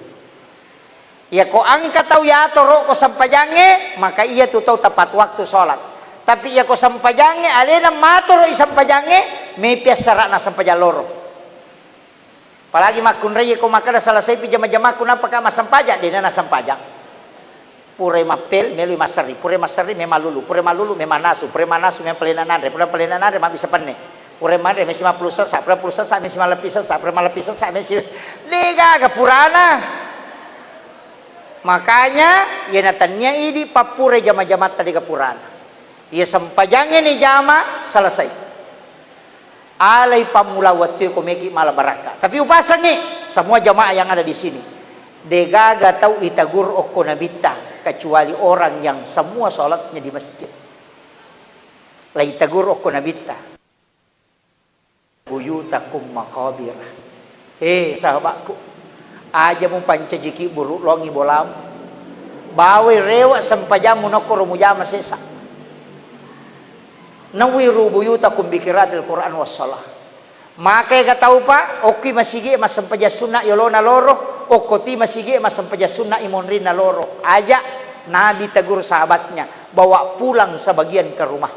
B: Ya ko angka tahu ya toro ko sampajange maka ia tu tahu tepat waktu sholat. Tapi ia ko sampajange alena matoro isampajange may piasara na sampajaloro. Apalagi makun raya ko makada selesai pijama-jama kun apakah masampaja dina na sampajang. Pure mapel melu masari, pure masari me malulu, pure malulu me manasu me pelenanare, pure pelenanare ma bisa penne. Pure mare me sima pulusa sa, pure pulusa sa me sima lepisa sa, pure malapisa sa me sima lega ga purana. Makanya ia natanya idi papure jama-jama tadi ga purana. Ia sampajangnya ni jama selesai. Alai pamula waktu ko meki mala baraka. Tapi upasan ni semua jamaah yang ada di sini. Dega ga tahu itagur okko nabita. Kecuali orang yang semua sholatnya di masjid. La itagur okko nabita. Buyutakum maqabir. Sahabatku. Aja mo pancajiki buruk longi bolam. Bawe rewa sampajamu nokoro mujama sesa. Nawiru buyutakum bikiratil Quran wassalah. Maka ka tahu pa oki masigi masampaja sunna yolona loro okoti masigi masampaja sunna imonrin na loro aja Nabi tegur sahabatnya bawa pulang sebagian ke rumah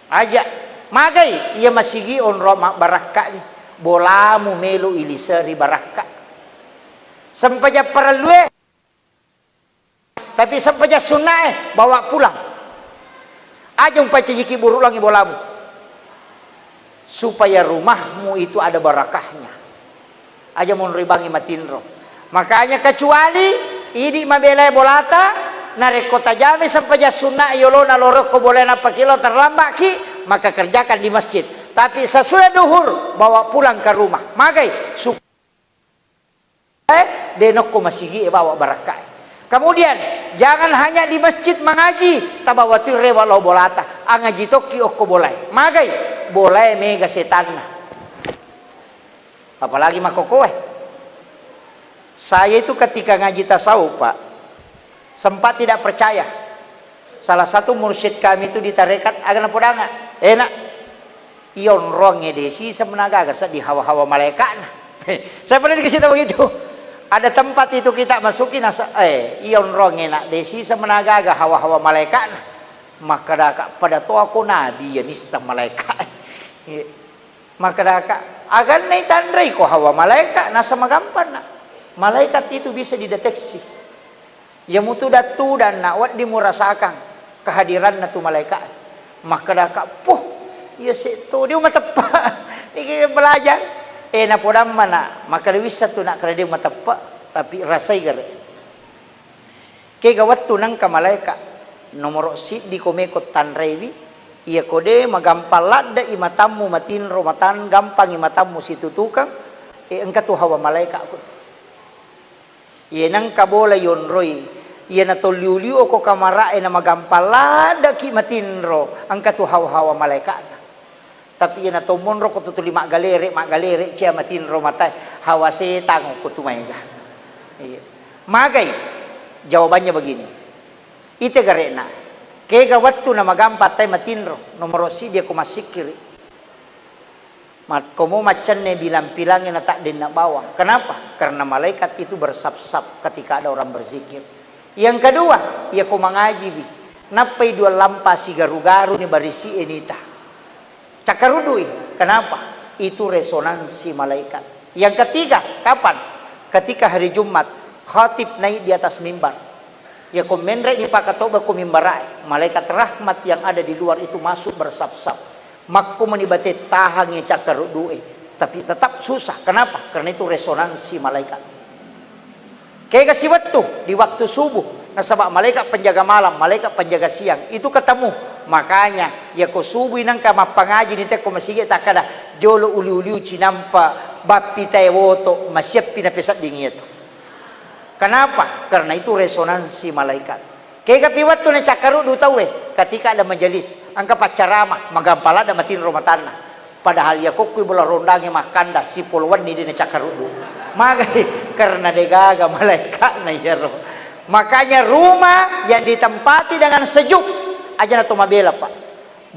B: aja magai ia masigi on roma baraka ni bolamu melu iliseri baraka sampaja perlue tapi sampaja sunna bawa pulang aja umpaciki buruk langi bolamu supaya rumahmu itu ada barakahnya. Aja mun ribangi matinro. Makanya kecuali idi mabelai bolata narekota jami sampai sunnah yolona lorok ko boleh napa kilo terlambat ki maka kerjakan di masjid. Tapi sesudah duhur bawa pulang ke rumah. Magai supaya denok ko masigi bawa barakah. Kemudian jangan hanya di masjid mengaji tabawati rewa lo bolata angaji toki okko boleh. Magai boleh mega setan. Apalagi makokoe. Saya itu ketika ngaji tasawuf, Pak, sempat tidak percaya. Salah satu mursyid kami itu ditarekat agak podanga. Enak. Ion ronge desi semenaga di hawa-hawa malaikat. Saya pernah dikasih tahu begitu. Ada tempat itu kita masukin ion ronge nak desi semenaga hawa-hawa malaikat. Maka pada tu aku nabi ya nisa malaikat. Maka agan nai tandrai ko hawa malaikat nasa magampan na. Malaikat itu bisa dideteksi. Ya mutu datu dan na wat dimurasakan kehadiran na tu malaikat. Maka ya seto dia matepa. Ini belajar. Na podam mana maka bisa tu nak kada dia matepa tapi rasai gare. Ke gawat tu nang ka malaikat. Nomor sit di komekot tandrai ia kode magampalat da imatamu matin romatan gampang imatamu situ tukang engka tu hawa malaikat ko ia nang kabola yon roy ia na toliuliu ko kamara na magampalat da ki matin ro engka tu hawa malaikat tapi ia na tomon ro ko tu lima galere cia matin ro matai hawa setan ko tu maiga iya magai jawabannya begini ite garena kega waktu na magampat tay matinro nomor si dia ko masikiri Komo macan ne bilang-bilangin na tak din na bawang. Kenapa? Karena malaikat itu bersap-sap ketika ada orang berzikir. Yang kedua, ia ko mangaji bi. Napay dua lampa si garu-garu ni barisi enita. Cakarudui. Kenapa? Itu resonansi malaikat. Yang ketiga, kapan? Ketika hari Jumat, khatib naik di atas mimbar. Ya ko menrek ni pakatoba ko mimbarai. Malaikat rahmat yang ada di luar itu masuk bersap-sap. Makku menibati tahangnya cakarudui. Tapi tetap susah. Kenapa? Karena itu resonansi malaikat. Kayak kasih waktu di waktu subuh. Nasabak malaikat penjaga malam, malaikat penjaga siang. Itu ketemu. Makanya ya ko subuh nang ka mapangaji ni te ko masige takada jolo uli-uliu cinampa bappi tae woto masyap pinapesat dingin itu. Kenapa? Karena itu resonansi malaikat. Kayak kapi waktu na cakaru du tahu ketika ada majelis angka pacarama magampala da matin rumah tanah. Padahal ya kok bola rondangnya makan dah si puluhan ni di cakaru du. Magai karena degaga malaikat na yero. Makanya rumah yang ditempati dengan sejuk aja na tumabela Pak.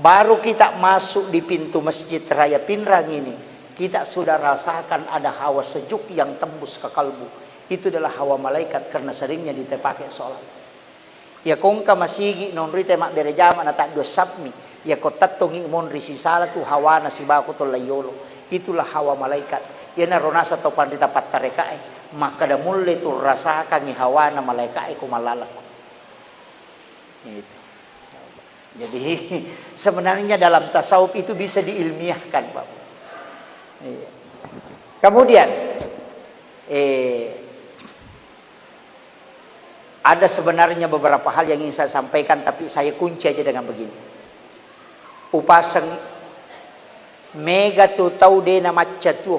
B: Baru kita masuk di pintu Masjid Raya Pinrang ini, kita sudah rasakan ada hawa sejuk yang tembus ke kalbu. Itu adalah hawa malaikat karena seringnya ditepakai sholat. Ya kong ka masigi non rite mak berejama na tak dosapmi. Ya ko tatongi mon risi sala tu hawa na sibaku to layolo. Itulah hawa malaikat. Ya na ronasa to pandita patarekae. Maka da mulle tu rasakan ni hawa na malaikat ko malalak. Gitu. Jadi sebenarnya dalam tasawuf itu bisa diilmiahkan, Pak. Kemudian ada sebenarnya beberapa hal yang ingin saya sampaikan, tapi saya kunci aja dengan begini. Upasang mega tu tau de na macca tu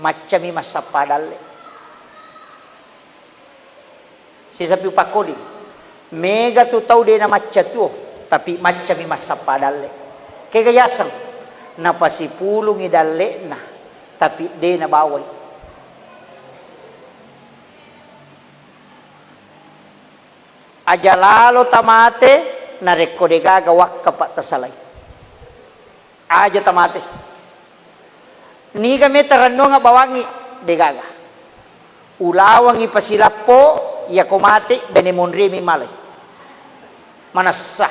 B: macca mi masapadalle. Si sapi upakodi mega tu tau de na macca tu tapi macca mi masapadalle. Kegayasang napasipulong idalle na tapi de na baway. Aja lalo tamate na rekodegaga wakka pak tasalay. Aja tamate. Ni kami terano nga bawangi degaga. Ulawangi pasilapo ya komate benemonri mi malay. Manasa.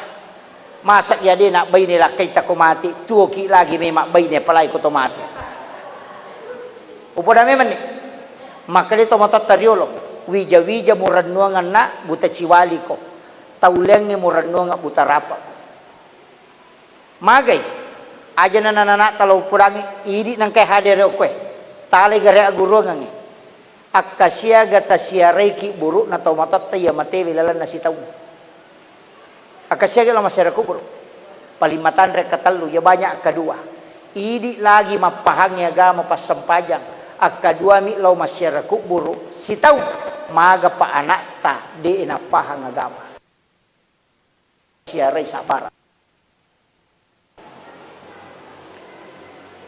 B: Masak ya de nak bay nila kay ta komate tuoki lagi mi makbay ne palay ko tomate. Upo dami man ni. Makalito matatariolo. Wija-wija muranuangan na buta ciwali ko. Taulengnya muranuangan buta rapa. Magay. Aja na nanana talaw purangi. Idi nang kay hadere ko Tali gare aguruangan Akasya gata siya reiki buru na taumatata ya matewi lalan na sitaw. Akasya gala masera ko buru. Palimatan rek katalu ya banyak kedua. Idi lagi mapahangnya agama pas sempajang. Akadua mi law masyara kuburu sitaw maga pa anak ta di inapahang agama siaray sabara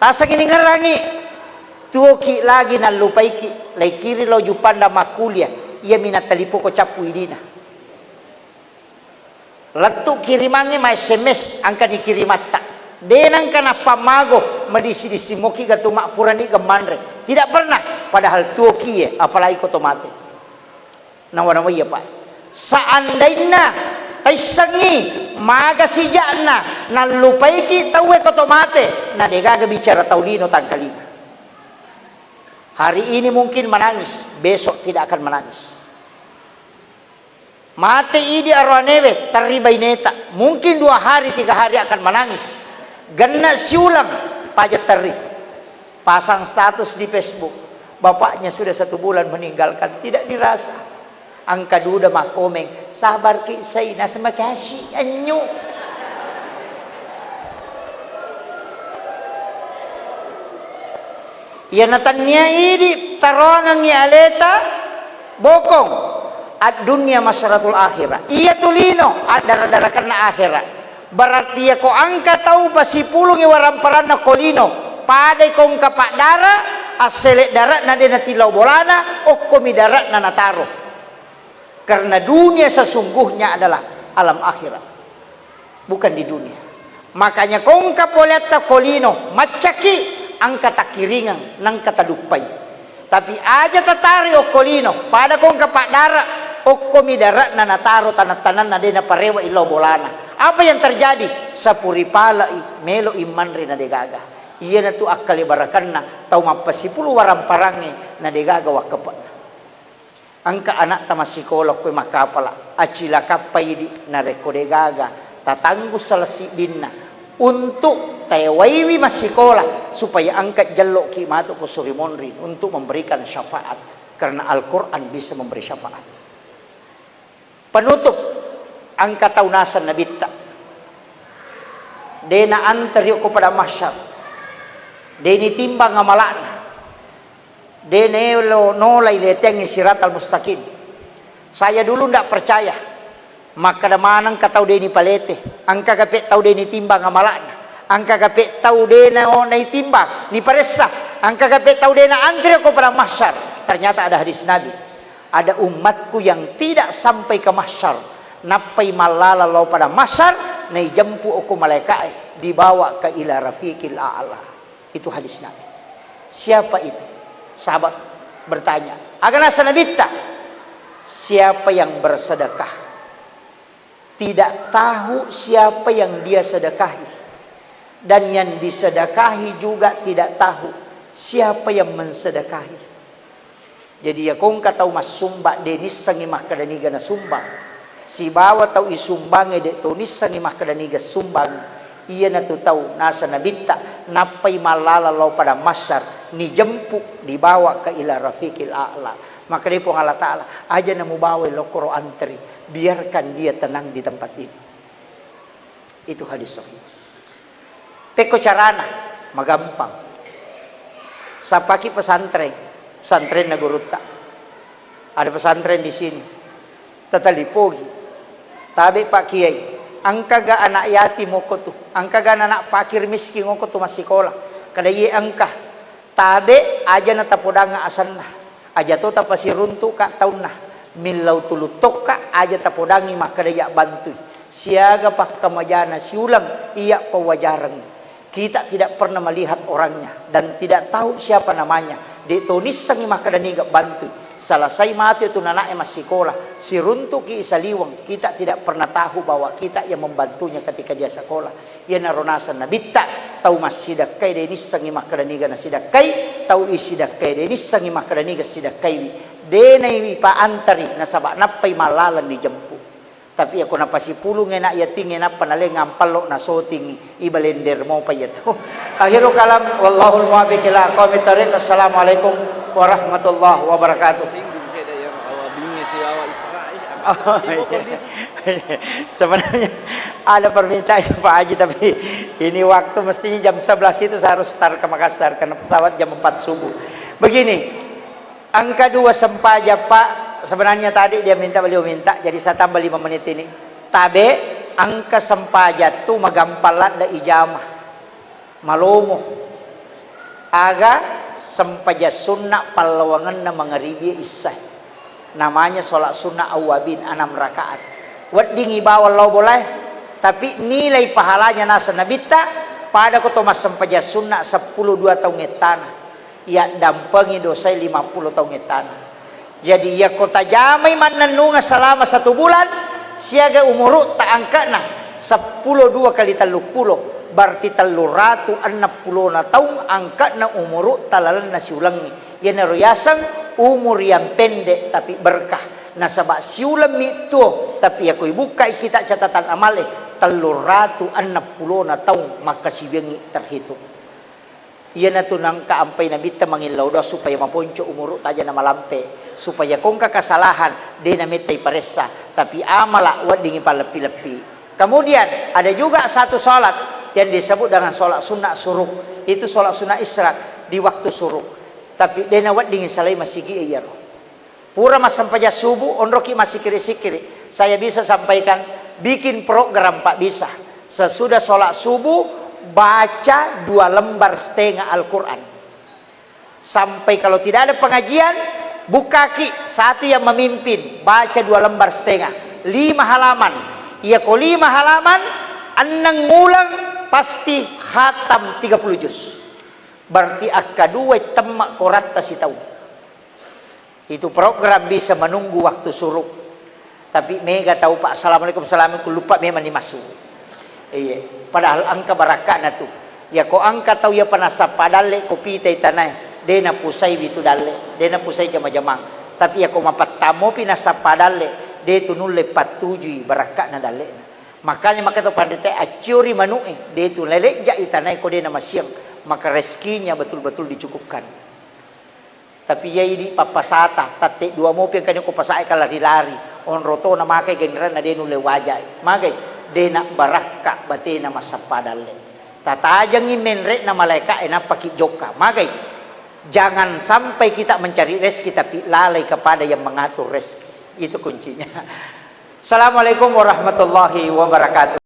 B: tasa gini ngerangi tuoki lagi na lupaiki lay kiri law jupanda makulia iya minatalipo ko capu idina latu kirimangi ma SMS angka dikirimatta denang kana pamago madisi-disi moki gatuma purani gamandre tidak pernah padahal tuoki apalagi ko tomate nawana ya Pak seandainya taisangi maga sijana na lupaiki tawe ko tomate na degaga bicara taulino tangkalina hari ini mungkin menangis besok tidak akan menangis mate idi arwaneve taribay neta mungkin 2 hari 3 hari akan menangis gana siulang pajak teri pasang status di Facebook bapaknya sudah 1 bulan meninggalkan tidak dirasa angka duda mak komeng sabar ki say nasa makashi anyo ya natanya ini tarongang aleta bokong ad dunia masyaratul akhirah iya tulino adara-dara karena akhirat berarti ya ko angka tahu pasipulong iwaramparan na kolino padai kong kapak dara aselek darat na dena tilaw bolana o komi darat na nataro karena dunia sesungguhnya adalah alam akhirat bukan di dunia makanya kong kapoleta kolino macaki angka takiringan nang kata dupai. Tapi aja tatari okolino pada kong kapak darat okomi darat na nataro tanat-tanan na dena parewa ilo bolana. Apa yang terjadi? Sapuri pala melo iman rin na degaga. Iya na tu akal ibarakan na tau mapasipulu warang parangi na degaga wakapan. Angka anak tama psikolog ko makapala acila kapay di na rekodegaga tatanggus salasi dinna untuk tayawaiwi masikola supaya angkat jallo kimato ko surimonrin untuk memberikan syafaat karena Al-Quran bisa memberi syafaat. Penutup angka taunasan nabitta dena antario ko pada masyar deni timbang ngamalana denelo nolai leteng sirat al-mustaqim. Saya dulu ndak percaya. Maka damanang katau deni palete. Angka kapet tau deni timbang amalana. Angka kapet tau dena onai timbang ni paressa. Angka kapet tau dena antri ko pada mahsyar. Ternyata ada hadis Nabi. Ada umatku yang tidak sampai ke mahsyar. Napai malala lau pada mahsyar nai jampu aku malaikat dibawa ke ila rafiqil a'la. Itu hadis Nabi. Siapa itu? Sahabat bertanya, agana sanabita, siapa yang bersedekah tidak tahu siapa yang dia sedekahi, dan yang disedekahi juga tidak tahu siapa yang mensedekahi. Jadi ya kong katau mas sumba denis sangi makadaniga na sumbang, si bawa tau isumbange de tonis sangi makadaniga sumbang. Iya na tu tahu nasa nabita napai malala lau pada masyar ni jempuk dibawa ke ila rafiqil a'la. Maka dia pun Allah Ta'ala aja na mubawa lokoro antri, biarkan dia tenang di tempat ini. Itu hadis sahih. Peko carana magampang. Sapaki pesantren na Guruta. Ada pesantren di sini. Tatalipogi. Tabe Pak Kiai. Angka ga anak yatim ko tu, angka ga anak fakir miskin ko tu masikola. Kada ye angka tabe aja na tapodanga asanna. Aja to tapasiruntu ka taunna. Milau tulutok ka aja tapodangi makada ya bantu. Siaga pak kamajana siulang iya pewajaran. Kita tidak pernah melihat orangnya dan tidak tahu siapa namanya. De tonis sangi makada niga bantu. Selesai mati itu nanak masih sekolah. Si runtuk ki isaliwang. Kita tidak pernah tahu bahwa kita yang membantunya ketika dia sekolah. Ia naronasan nabita. Tahu masih dakai denis sangi makadaniga na sidakai. Tahu isi dakai denis sangi makadaniga sidakai. Denai pa antari nasabak napai malalan di jempu. Tapi ako napasipulong nga na yating nga panali ngampalo na soting ibalender mo pa yato. Akhiru kalam wallahul muwaffiq ila aqwamit thoriq. Assalamualaikum warahmatullahi wabarakatuh. Sebenarnya ada permintaan Pak Haji, tapi ini waktu mestinya jam 11 itu saya harus start ke Makassar karena pesawat jam 4 subuh. Begini, angka 2 sempaja Pak. Sebenarnya tadi dia beliau minta, jadi saya tambah 5 menit ini. Tabe angka sempaja tu magampalat da ijamah malomo aga sempaja sunnah palawangan na mangaribi isah. Namanya sholat sunnah awabin 6 rakaat. Wading ibawa lo boleh, tapi nilai pahalanya nasa nabita pada ko tomas sempaja sunnah 10 2 tahun etana. Ya dampengi dosa 50 tahun etana. Jadi ya kota jamai mananunga selama 1 bulan siaga umurut tak angkatna 10 2 kali 30 berarti 360 na tahun angkatna umurut talalan na siulangi. Ya naroyasan umur yang pendek tapi berkah. Nasabak siulang itu tapi aku buka kita catatan amale 360 na tahun maka siwengi terhitung. Ia na tunang kaampay na bita mangilaw daw supaya maponcho umurut aja na malampe supaya kung kakasalahan di na mitay paresa tapi amala wad dingi palepi-lepi. Kemudian ada juga satu salat yang disebut dengan salat sunnah suruk. Itu salat sunnah isyraq di waktu suruk. Tapi dena wad dingi salai masigi iyaro. Pura mas sampaja subuh onroki masih kiri-sikiri. Saya bisa sampaikan bikin program Pak bisa. Sesudah salat subuh baca 2 lembar setengah Al-Quran. Sampai kalau tidak ada pengajian, bukaki satu yang memimpin, baca 2 lembar setengah, 5 halaman. Ia ko 5 halaman, 6 ngulang pasti khatam 30 juz. Berarti akadua temak korat si tahu. Itu program bisa menunggu waktu suruh. Tapi mega tahu Pak assalamualaikum assalamualaikum lupa memang dimasuk. Iya. Padahal angka barakana tu. Ya ko angka tahu ya panasa padale kopi teh tanai. Dena pusai bitu dalle. Dena pusai jama-jama. Tapi ya ko mapatamo pinasa padale. De tu nulle patujui barakana dalle. Makanya maka tu pandai acuri manue. De tu lele ja itanai ko dena masiang. Maka rezekinya betul-betul dicukupkan. Tapi ya ini papasata. Tate dua mopi yang kanya ko pasai kalari-lari. On roto na makai generan na de nulle wajai. Magai. Dena baraka batena masapadalle tatajang imenre na malaika ena paki joka magai jangan sampai kita mencari rezeki tapi lalai kepada yang mengatur rezeki itu kuncinya. Assalamualaikum warahmatullahi wabarakatuh.